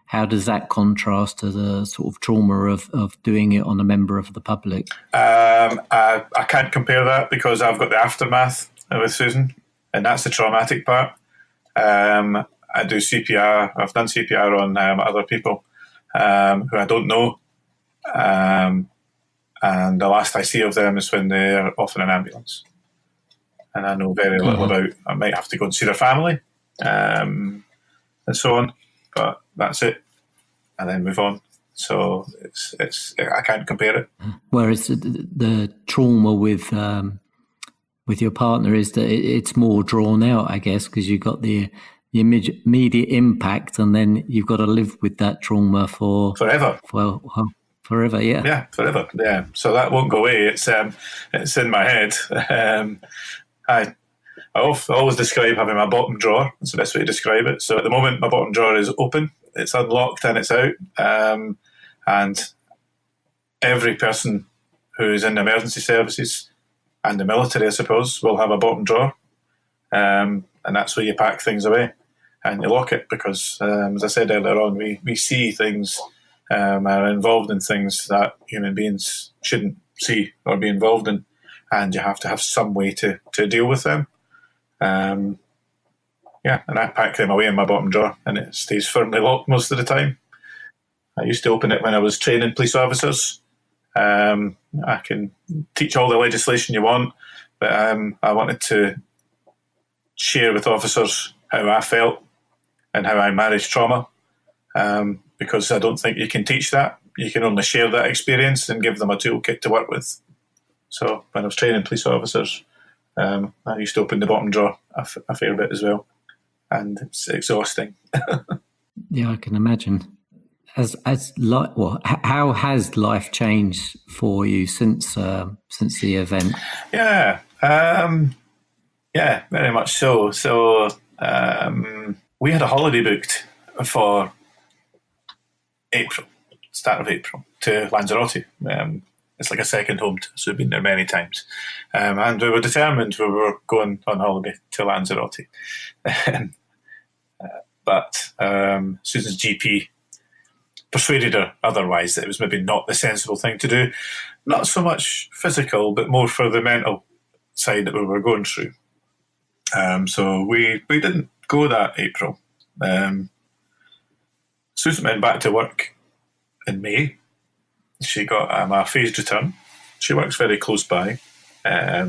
How does that contrast to the sort of trauma of doing it on a member of the public? I can't compare that because I've got the aftermath with Susan, and that's the traumatic part. I do CPR. I've done CPR on other people who I don't know. And the last I see of them is when they're off in an ambulance. And I know very little about, I might have to go and see their family and so on. But that's it. And then move on. So I can't compare it. Whereas the trauma with your partner is that it's more drawn out, I guess, because you've got the immediate impact, and then you've got to live with that trauma for Forever. Forever, yeah. Yeah, forever. Yeah. So that won't go away. It's in my head. I always describe having my bottom drawer. That's the best way to describe it. So at the moment, my bottom drawer is open. It's unlocked and it's out. And every person who's in emergency services and the military, I suppose, will have a bottom drawer. And that's where you pack things away and you lock it because, as I said earlier on, we see things, are involved in things that human beings shouldn't see or be involved in, and you have to have some way to deal with them. And I pack them away in my bottom drawer and it stays firmly locked most of the time. I used to open it when I was training police officers. I can teach all the legislation you want, but I wanted to share with officers how I felt and how I managed trauma, because I don't think you can teach that. You can only share that experience and give them a toolkit to work with. So when I was training police officers, I used to open the bottom drawer a fair bit as well, and it's exhausting. Yeah, I can imagine. How has life changed for you since the event? Yeah, very much so. So we had a holiday booked for April, start of April, to Lanzarote. It's like a second home to us. We've been there many times. And we were determined we were going on holiday to Lanzarote. But Susan's GP persuaded her otherwise, that it was maybe not the sensible thing to do. Not so much physical, but more for the mental side that we were going through. So we didn't go that April. Susan went back to work in May. She got a phased return. She works very close by,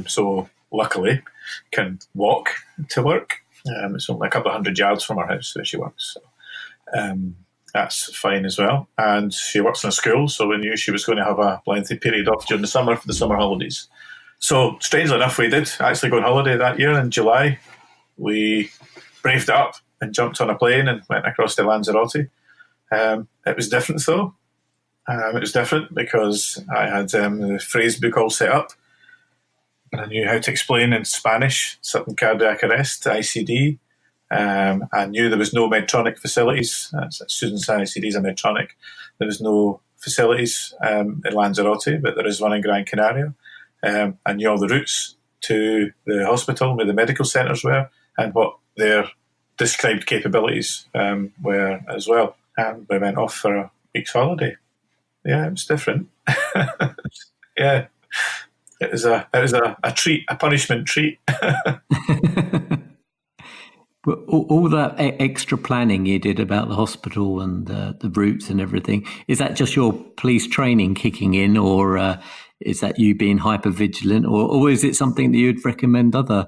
so luckily can walk to work. It's only a couple of 100 yards from our house where she works. So, that's fine as well. And she works in a school, so we knew she was going to have a lengthy period off during the summer for the summer holidays. So strangely enough, we did actually go on holiday that year in July. We braved up and jumped on a plane and went across to Lanzarote. It was different though. It was different because I had the phrase book all set up, and I knew how to explain in Spanish sudden cardiac arrest, ICD. I knew there was no Medtronic facilities. Susan's ICD is a Medtronic. There was no facilities in Lanzarote, but there is one in Gran Canaria. I knew all the routes to the hospital where the medical centres were and what their described capabilities were as well. And we went off for a week's holiday. Yeah, it was different. Yeah, it was a treat, a punishment treat. All that extra planning you did about the hospital and the routes and everything, is that just your police training kicking in, or is that you being hyper vigilant, or is it something that you'd recommend other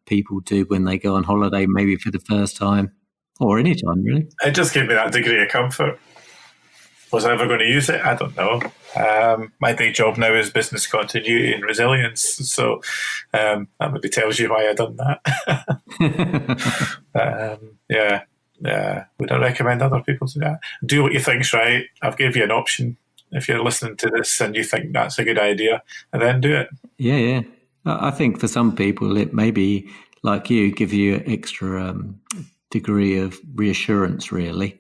people do when they go on holiday, maybe for the first time or any time really? It just gave me that degree of comfort. Was I ever going to use it? I don't know. My day job now is business continuity and resilience, so that maybe tells you why I done that. Yeah. Would I recommend other people do that? Do what you think's right. I've gave you an option. If you're listening to this and you think that's a good idea, and then do it. Yeah. I think for some people it maybe, like you, give you extra degree of reassurance, really.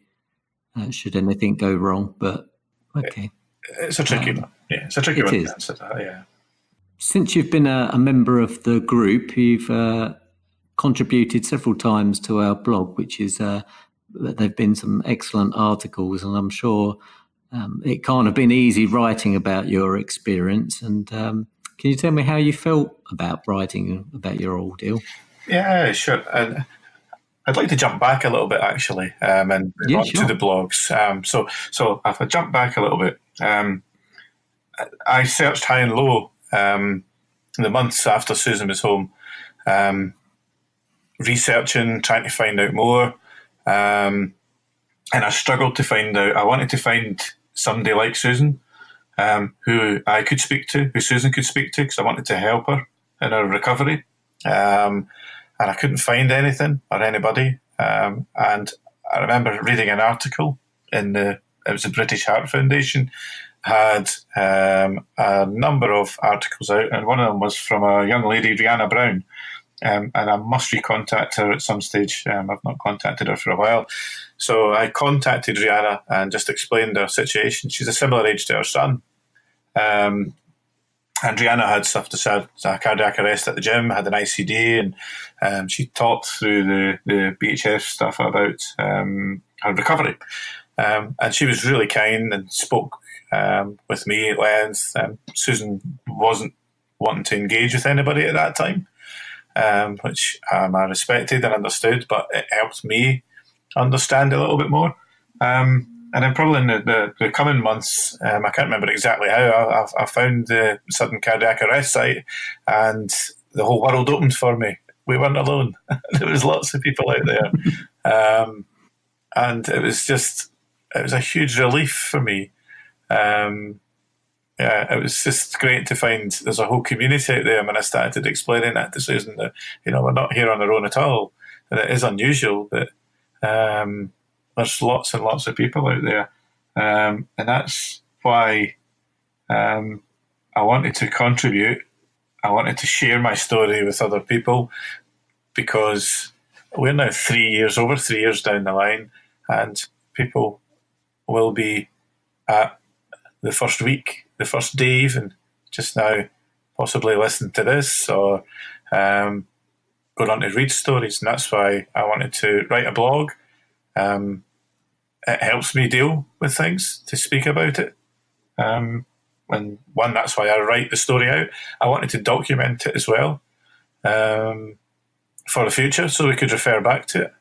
Should anything go wrong, but okay. It's a tricky one. Yeah, it's a tricky one to answer that, yeah. Since you've been a member of the group, you've contributed several times to our blog, which is there've been some excellent articles, and I'm sure it can't have been easy writing about your experience. And can you tell me how you felt about writing about your ordeal? Yeah, sure. And I'd like to jump back a little bit, actually, and move on to the blogs. So if I jump back a little bit, I searched high and low the months after Susan was home, researching, trying to find out more. And I struggled to find out. I wanted to find somebody like Susan, who I could speak to, who Susan could speak to, because I wanted to help her in her recovery. And I couldn't find anything or anybody. And I remember reading an article it was the British Heart Foundation, had a number of articles out, and one of them was from a young lady, Rihanna Brown. And I must recontact her at some stage. I've not contacted her for a while. So I contacted Rihanna and just explained her situation. She's a similar age to her son. And Rihanna had suffered a cardiac arrest at the gym, had an ICD, and she talked through the BHF stuff about her recovery. And she was really kind and spoke with me at length. Susan wasn't wanting to engage with anybody at that time, which I respected and understood, but it helped me understand a little bit more. And then probably in the coming months, I can't remember exactly how, I found the sudden cardiac arrest site, and the whole world opened for me. We weren't alone. There was lots of people out there. And it was a huge relief for me. It was just great to find there's a whole community out there. And when I started explaining that to Susan, that, we're not here on our own at all. And it is unusual, but there's lots and lots of people out there. And that's why I wanted to contribute. I wanted to share my story with other people, because we're now 3 years down the line, and people will be at the first week, the first day even, just now possibly listening to this, or going on to read stories. And that's why I wanted to write a blog. It helps me deal with things, to speak about it. That's why I write the story out. I wanted to document it as well, for the future, so we could refer back to it.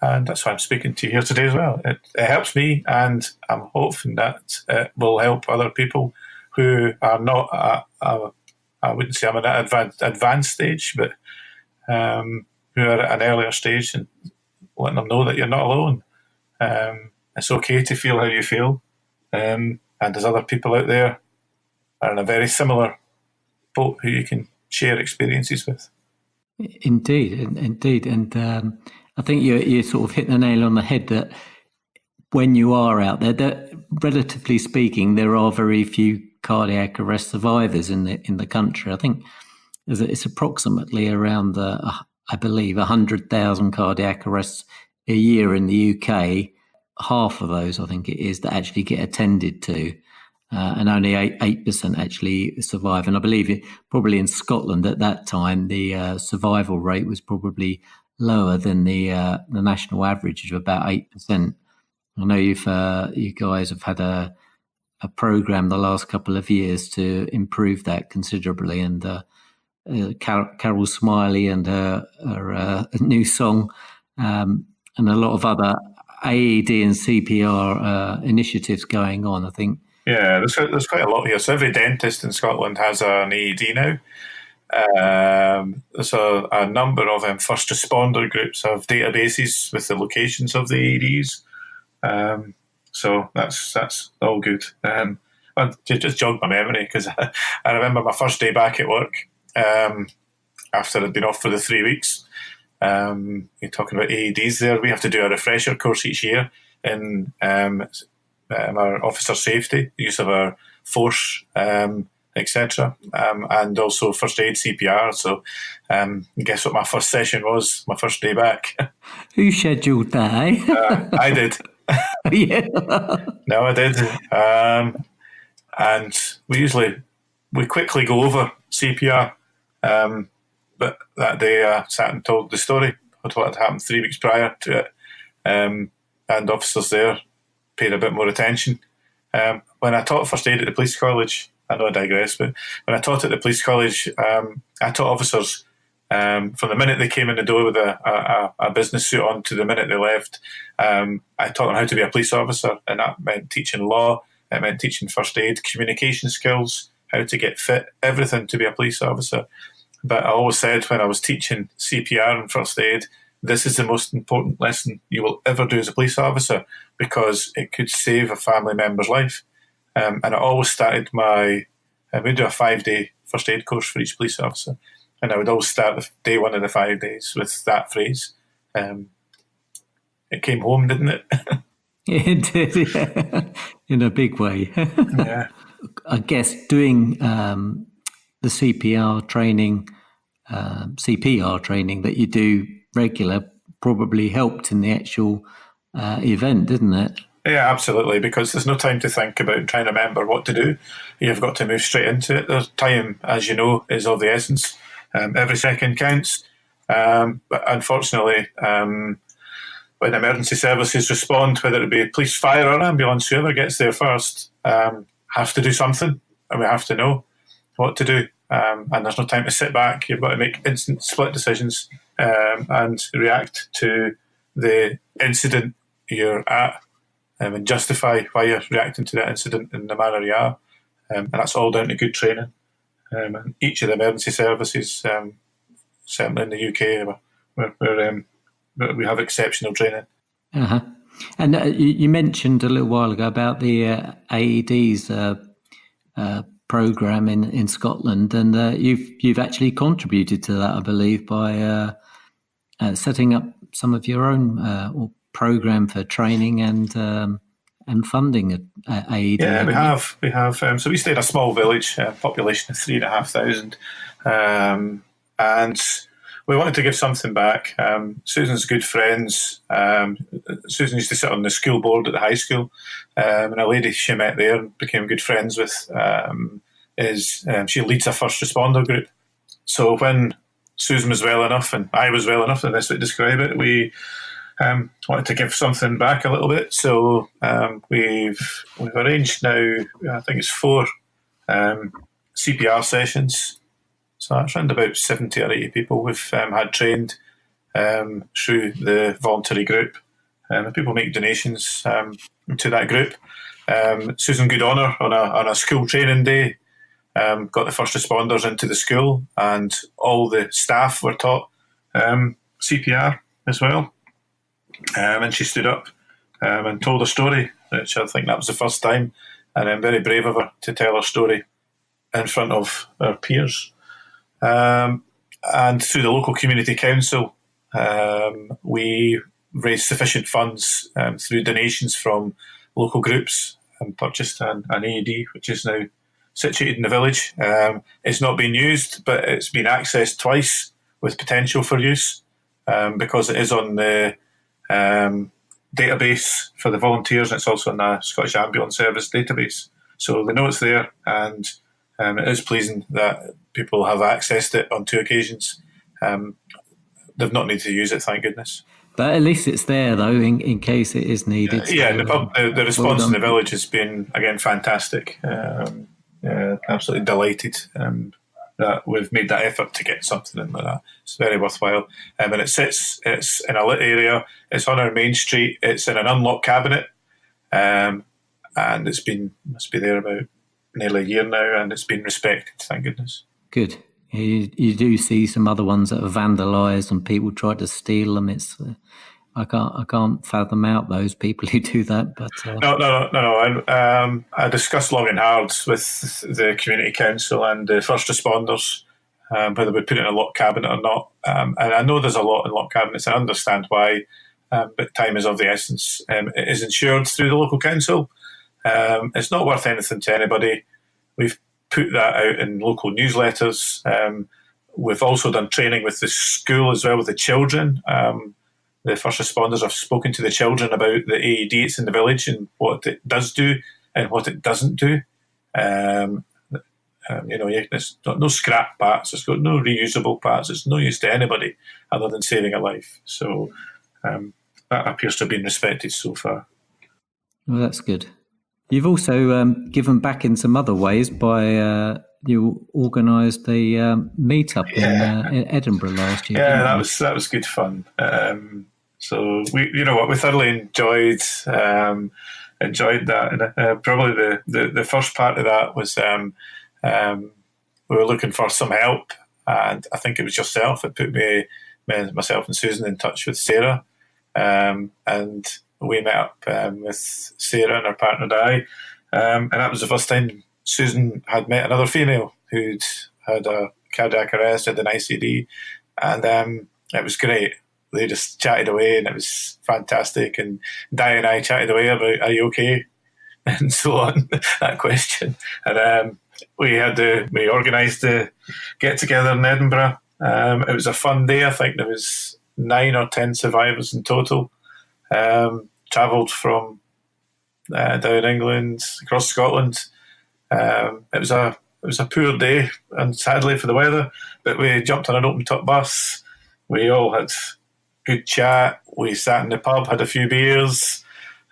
And that's why I'm speaking to you here today as well. It helps me, and I'm hoping that it will help other people who are not I wouldn't say I'm at an advanced stage, but who are at an earlier stage, and letting them know that you're not alone. It's okay to feel how you feel, and there's other people out there that are in a very similar boat who you can share experiences with. Indeed. And I think you're sort of hitting the nail on the head that when you are out there, that relatively speaking, there are very few cardiac arrest survivors in the country. I think it's approximately around I believe 100,000 cardiac arrests a year in the UK. Half of those, I think it is, that actually get attended to, and only 8% actually survive. And I believe probably in Scotland at that time, the survival rate was probably lower than the national average of about 8%. I know you guys have had a program the last couple of years to improve that considerably, and Carol Smiley and her new song, and a lot of other AED and CPR initiatives going on, I think. Yeah, there's quite a lot here. So every dentist in Scotland has an AED now. There's a number of first responder groups have databases with the locations of the AEDs. So that's all good. Just jogged my memory, because I remember my first day back at work, after I'd been off for the 3 weeks. You're talking about AEDs there. We have to do a refresher course each year in our officer safety, use of our force, etc., and also first aid, CPR. So guess what my first session was, my first day back? Who scheduled that, eh? I did. Yeah. No, I did. And we quickly go over CPR. But that day I sat and told the story of what had happened 3 weeks prior to it. And officers there paid a bit more attention. When I taught first aid at the police college, I know I digress, but when I taught at the police college, I taught officers from the minute they came in the door with a business suit on to the minute they left. I taught them how to be a police officer, and that meant teaching law, it meant teaching first aid, communication skills, how to get fit, everything to be a police officer. But I always said when I was teaching CPR and first aid, this is the most important lesson you will ever do as a police officer, because it could save a family member's life. And I always started we do a 5-day first aid course for each police officer, and I would always start day one of the 5 days with that phrase. It came home, didn't it? It did, yeah. In a big way. Yeah. I guess doing the CPR training that you do regular probably helped in the actual event, didn't it? Yeah, absolutely, because there's no time to think about trying to remember what to do. You've got to move straight into it. There's time, as you know, is of the essence. Every second counts. But unfortunately, when emergency services respond, whether it be police, fire or ambulance, whoever gets there first have to do something, and we have to know what to do. And there's no time to sit back. You've got to make instant split decisions and react to the incident you're at, and justify why you're reacting to that incident in the manner you are. And that's all down to good training. And each of the emergency services, certainly in the UK, we have exceptional training. Uh-huh. And you mentioned a little while ago about the AEDs program in Scotland, and you've actually contributed to that, I believe, by setting up some of your own program for training and funding AED. Yeah, we have. So we stay in a small village, population of 3,500, and we wanted to give something back. Susan's good friends. Susan used to sit on the school board at the high school, and a lady she met there and became good friends with she leads a first responder group. So when Susan was well enough and I was well enough, and that's what I describe it, we wanted to give something back a little bit. So we've arranged now, I think it's 4 CPR sessions. So that's around about 70 or 80 people we've had trained through the voluntary group. People make donations to that group. Susan Good Honour on a school training day got the first responders into the school, and all the staff were taught CPR as well. And she stood up and told her story, which I think that was the first time, and I'm very brave of her to tell her story in front of her peers. And through the local community council, we raised sufficient funds through donations from local groups and purchased an AED, which is now situated in the village. It's not been used, but it's been accessed twice with potential for use, because it is on the database for the volunteers, and it's also on the Scottish Ambulance Service database. So they know it's there, and it is pleasing that people have accessed it on 2 occasions. They've not needed to use it, thank goodness. But at least it's there, though, in case it is needed. Yeah, the response in the village has been, again, fantastic. Absolutely delighted that we've made that effort to get something in like that. It's very worthwhile. And it's in a lit area. It's on our main street. It's in an unlocked cabinet. And must be there about nearly a year now, and it's been respected, thank goodness. Good. You do see some other ones that are vandalised and people try to steal them. It's I can't fathom out those people who do that. But No. I discussed long and hard with the community council and the first responders whether we put it in a locked cabinet or not. And I know there's a lot in locked cabinets. I understand why, but time is of the essence. It is insured through the local council. It's not worth anything to anybody. We've put that out in local newsletters. We've also done training with the school as well, with the children. The first responders have spoken to the children about the AED it's in the village and what it does do and what it doesn't do. It's got no scrap parts, it's got no reusable parts, it's no use to anybody other than saving a life. So that appears to have been respected so far. Well, that's good. You've also given back in some other ways by you organised a meetup in Edinburgh last year. Yeah, that was good fun. So we thoroughly enjoyed that. And probably the first part of that was we were looking for some help, and I think it was yourself that put me myself and Susan in touch with Sarah, and we met up with Sarah and her partner Di, and that was the first time Susan had met another female who'd had a cardiac arrest, had an ICD, and it was great. They just chatted away, and it was fantastic. And Di and I chatted away about, "Are you okay?" and so on, that question. And we organised the get together in Edinburgh. It was a fun day. I think there was 9 or 10 survivors in total. Travelled from down England across Scotland. It was a poor day, and sadly for the weather, but we jumped on an open top bus. We all had good chat. We sat in the pub, had a few beers,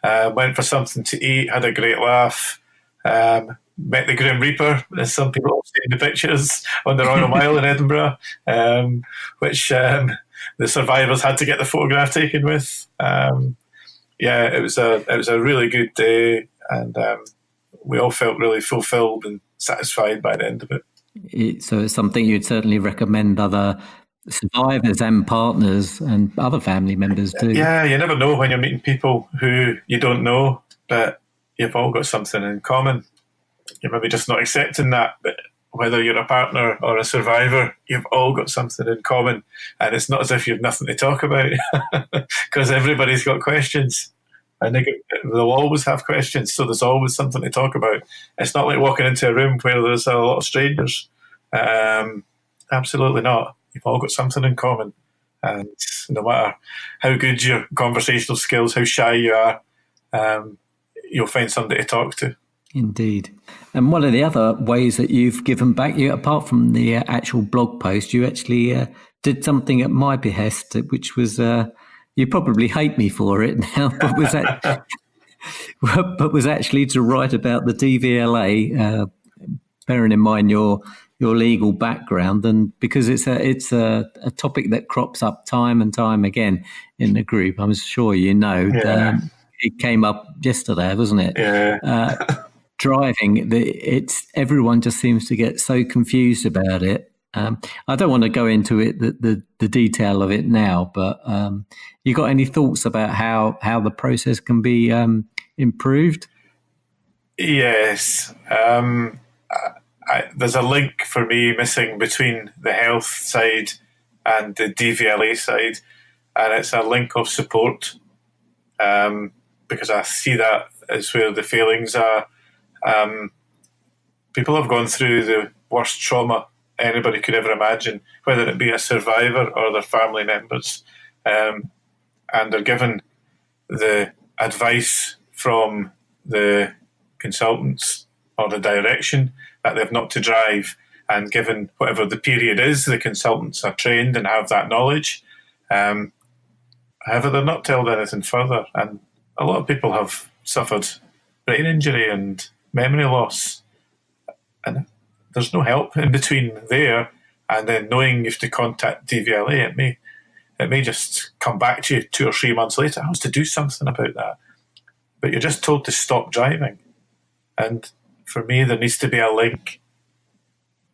went for something to eat, had a great laugh. Met the Grim Reaper, as some people have seen the pictures on the Royal Mile in Edinburgh, which the survivors had to get the photograph taken with. It was a really good day, and we all felt really fulfilled and satisfied by the end of it. So it's something you'd certainly recommend other survivors and partners and other family members do. Yeah, you never know when you're meeting people who you don't know, but you've all got something in common. You're maybe just not accepting that, but whether you're a partner or a survivor, you've all got something in common, and it's not as if you've nothing to talk about, because everybody's got questions, and they'll always have questions, so there's always something to talk about. It's not like walking into a room where there's a lot of strangers. Absolutely not. You've all got something in common, and no matter how good your conversational skills, how shy you are, you'll find somebody to talk to. Indeed. And one of the other ways that you've given back, apart from the actual blog post, you actually did something at my behest, which was, you probably hate me for it now, but was actually to write about the DVLA, bearing in mind your legal background, and because it's a topic that crops up time and time again in the group. I'm sure you know. Yeah. It came up yesterday, wasn't it? Yeah. Driving, everyone just seems to get so confused about it. I don't want to go into it, the detail of it now, but you got any thoughts about how the process can be improved? Yes. There's a link for me missing between the health side and the DVLA side, and it's a link of support, because I see that as where the failings are. People have gone through the worst trauma anybody could ever imagine, whether it be a survivor or their family members, and they're given the advice from the consultants or the direction that they've not to drive, and given whatever the period is, the consultants are trained and have that knowledge. However, they're not told anything further, and a lot of people have suffered brain injury and memory loss, and there's no help in between there and then knowing you have to contact DVLA. It may just come back to you 2 or 3 months later. I was to do something about that, but you're just told to stop driving. And for me, there needs to be a link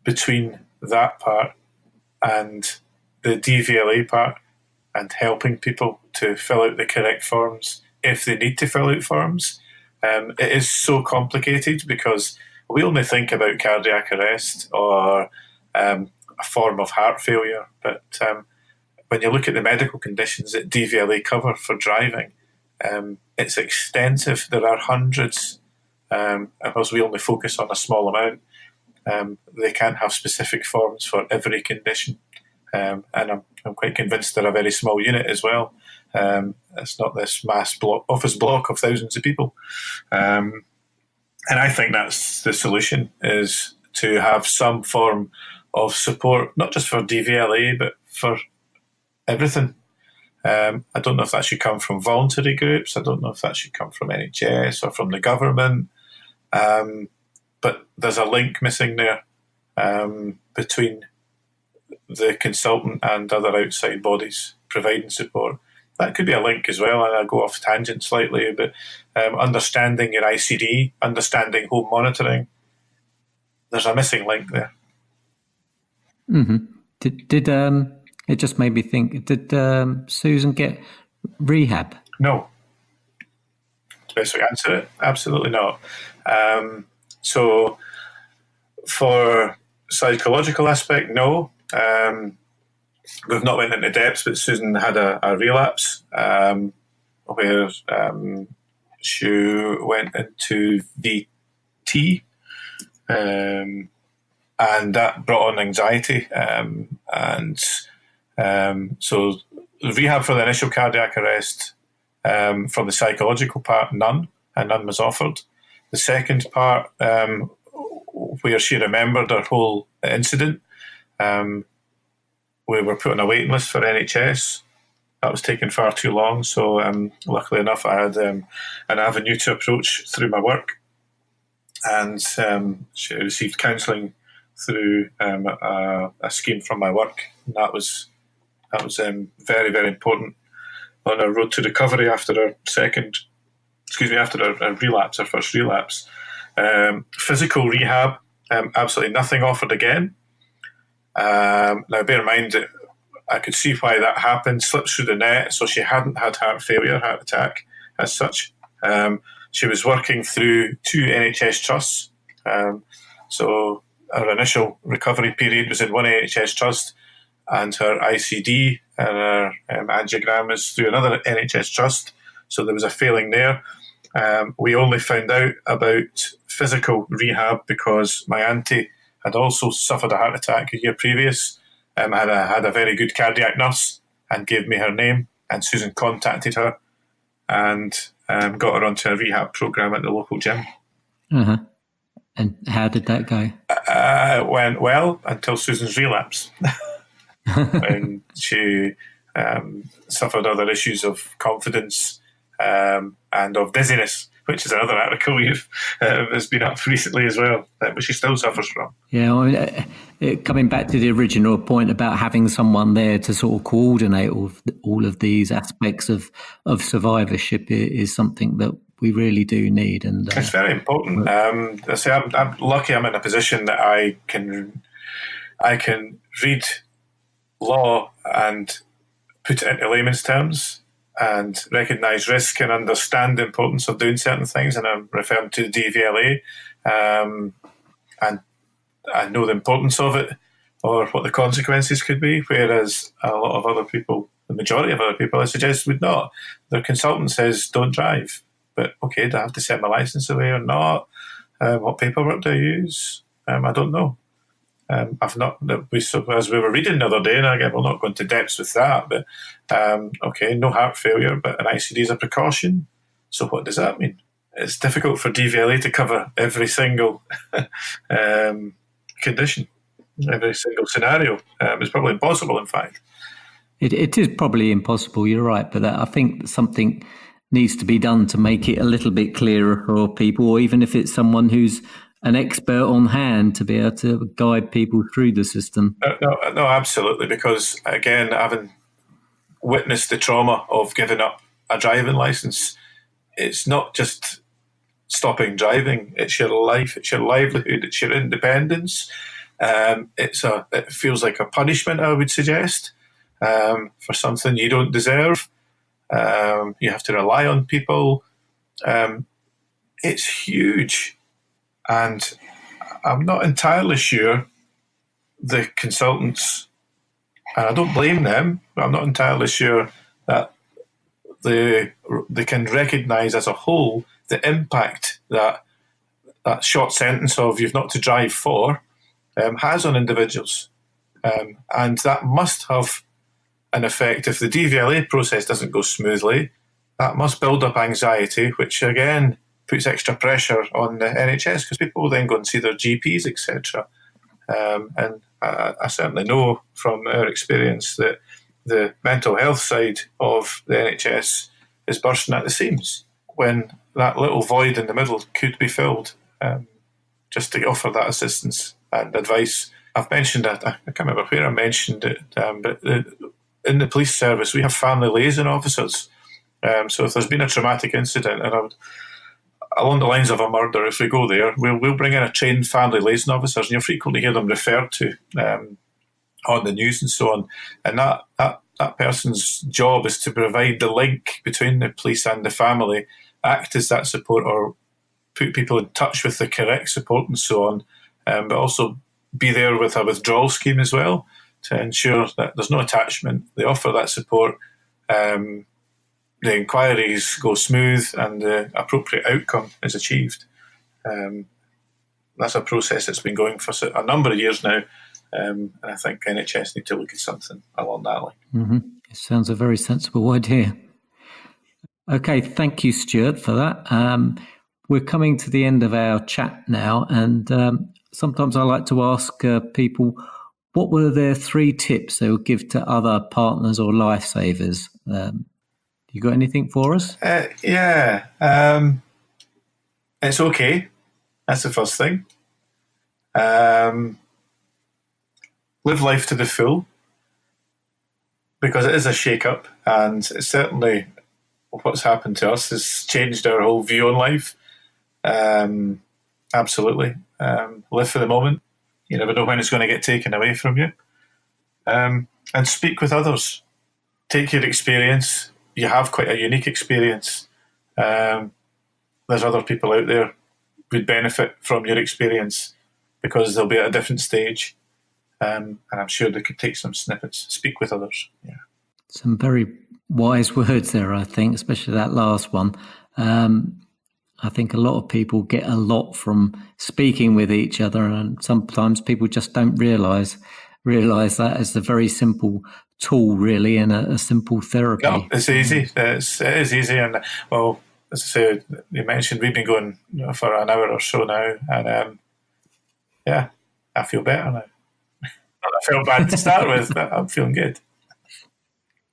between that part and the DVLA part, and helping people to fill out the correct forms if they need to fill out forms. It is so complicated because we only think about cardiac arrest or a form of heart failure, but when you look at the medical conditions that DVLA cover for driving, it's extensive. There are hundreds, and because we only focus on a small amount, they can't have specific forms for every condition, and I'm quite convinced they're a very small unit as well. It's not this mass office block of thousands of people. And I think that's the solution, is to have some form of support, not just for DVLA, but for everything. I don't know if that should come from voluntary groups. I don't know if that should come from NHS or from the government. But there's a link missing there between the consultant and other outside bodies providing support. That could be a link as well, and I go off tangent slightly, but understanding your ICD, understanding home monitoring, there's a missing link there. Mm-hmm. It just made me think, did Susan get rehab? No. That's the best way to answer it. Absolutely not. So for psychological aspect, no. We've not went into depths, but Susan had a relapse where she went into VT, and that brought on anxiety. So rehab for the initial cardiac arrest, from the psychological part, none was offered. The second part, where she remembered her whole incident, we were put on a waiting list for NHS. That was taking far too long. So luckily enough, I had an avenue to approach through my work, and she received counselling through a scheme from my work. And that was very, very important on our road to recovery after our relapse, our first relapse. Physical rehab, absolutely nothing offered again. Now, bear in mind that I could see why that happened, slipped through the net, so she hadn't had heart attack as such. She was working through 2 NHS trusts. So her initial recovery period was in one NHS trust, and her ICD and her angiogram was through another NHS trust. So there was a failing there. We only found out about physical rehab because my auntie had also suffered a heart attack a year previous. Had a very good cardiac nurse and gave me her name, and Susan contacted her and got her onto a rehab program at the local gym. Uh-huh. And how did that go? Went well until Susan's relapse. When she suffered other issues of confidence and of dizziness, which is another article has been up recently as well, which she still suffers from. Yeah, I mean, coming back to the original point about having someone there to sort of coordinate all of these aspects of survivorship is something that we really do need. And it's very important. I say I'm lucky I'm in a position that I can read law and put it into layman's terms and recognise risk and understand the importance of doing certain things. And I'm referring to the DVLA, and I know the importance of it or what the consequences could be, whereas a lot of other people, the majority of other people, I suggest, would not. Their consultant says, don't drive. But okay, do I have to send my licence away or not? What paperwork do I use? I don't know. I've not. As we were reading the other day, and again, we'll not go into depths with that. But okay, no heart failure, but an ICD is a precaution. So what does that mean? It's difficult for DVLA to cover every single condition, every single scenario. It's probably impossible, in fact. It is probably impossible. You're right, but I think something needs to be done to make it a little bit clearer for people, or even if it's someone who's an expert on hand to be able to guide people through the system. No, absolutely. Because again, having witnessed the trauma of giving up a driving license, it's not just stopping driving; it's your life, it's your livelihood, it's your independence. It feels like a punishment, I would suggest, for something you don't deserve. You have to rely on people. It's huge. And I'm not entirely sure the consultants, and I don't blame them, but I'm not entirely sure that they can recognise as a whole the impact that short sentence of "you've not to drive for" has on individuals. And that must have an effect. If the DVLA process doesn't go smoothly, that must build up anxiety, which again puts extra pressure on the NHS because people will then go and see their GPs, etc. And I certainly know from our experience that the mental health side of the NHS is bursting at the seams when that little void in the middle could be filled, just to offer that assistance and advice. I've mentioned that, I can't remember where I mentioned it, but in the police service we have family liaison officers. So if there's been a traumatic incident, and along the lines of a murder, if we go there, we'll bring in a trained family liaison officers, and you'll frequently hear them referred to on the news and so on. And that person's job is to provide the link between the police and the family, act as that support, or put people in touch with the correct support and so on, but also be there with a withdrawal scheme as well to ensure that there's no attachment. They offer that support, the inquiries go smooth, and the appropriate outcome is achieved. That's a process that's been going for a number of years now, and I think NHS need to look at something along that line. Mm-hmm. It sounds a very sensible idea. Okay, thank you, Stuart, for that. We're coming to the end of our chat now, and sometimes I like to ask people, what were their 3 tips they would give to other partners or lifesavers? You got anything for us? Yeah. It's okay. That's the first thing. Live life to the full, because it is a shake-up, and it's certainly what's happened to us has changed our whole view on life. Absolutely. Live for the moment. You never know when it's going to get taken away from you. And speak with others. Take your experience. You have quite a unique experience. There's other people out there who would benefit from your experience because they'll be at a different stage. And I'm sure they could take some snippets. Speak with others. Yeah. Some very wise words there, I think, especially that last one. I think a lot of people get a lot from speaking with each other, and sometimes people just don't realise that as a very simple tool, really, and a simple therapy. No, it's easy. It is easy, and well, as I say, you mentioned we've been going for an hour or so now, and yeah, I feel better now. I felt bad to start with, but I'm feeling good.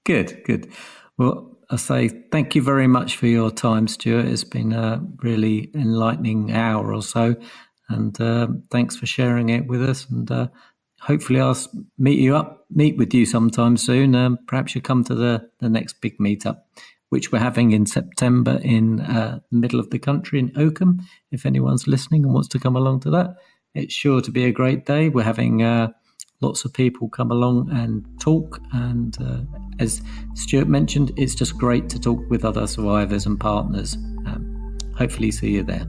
Good. Well, I say thank you very much for your time, Stuart. It's been a really enlightening hour or so, and thanks for sharing it with us. And hopefully I'll meet with you sometime soon. Perhaps you come to the next big meetup, which we're having in September in the middle of the country in Oakham. If anyone's listening and wants to come along to that, it's sure to be a great day. We're having lots of people come along and talk, and as Stuart mentioned, it's just great to talk with other survivors and partners. Hopefully see you there.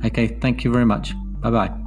Okay, thank you very much. Bye-bye.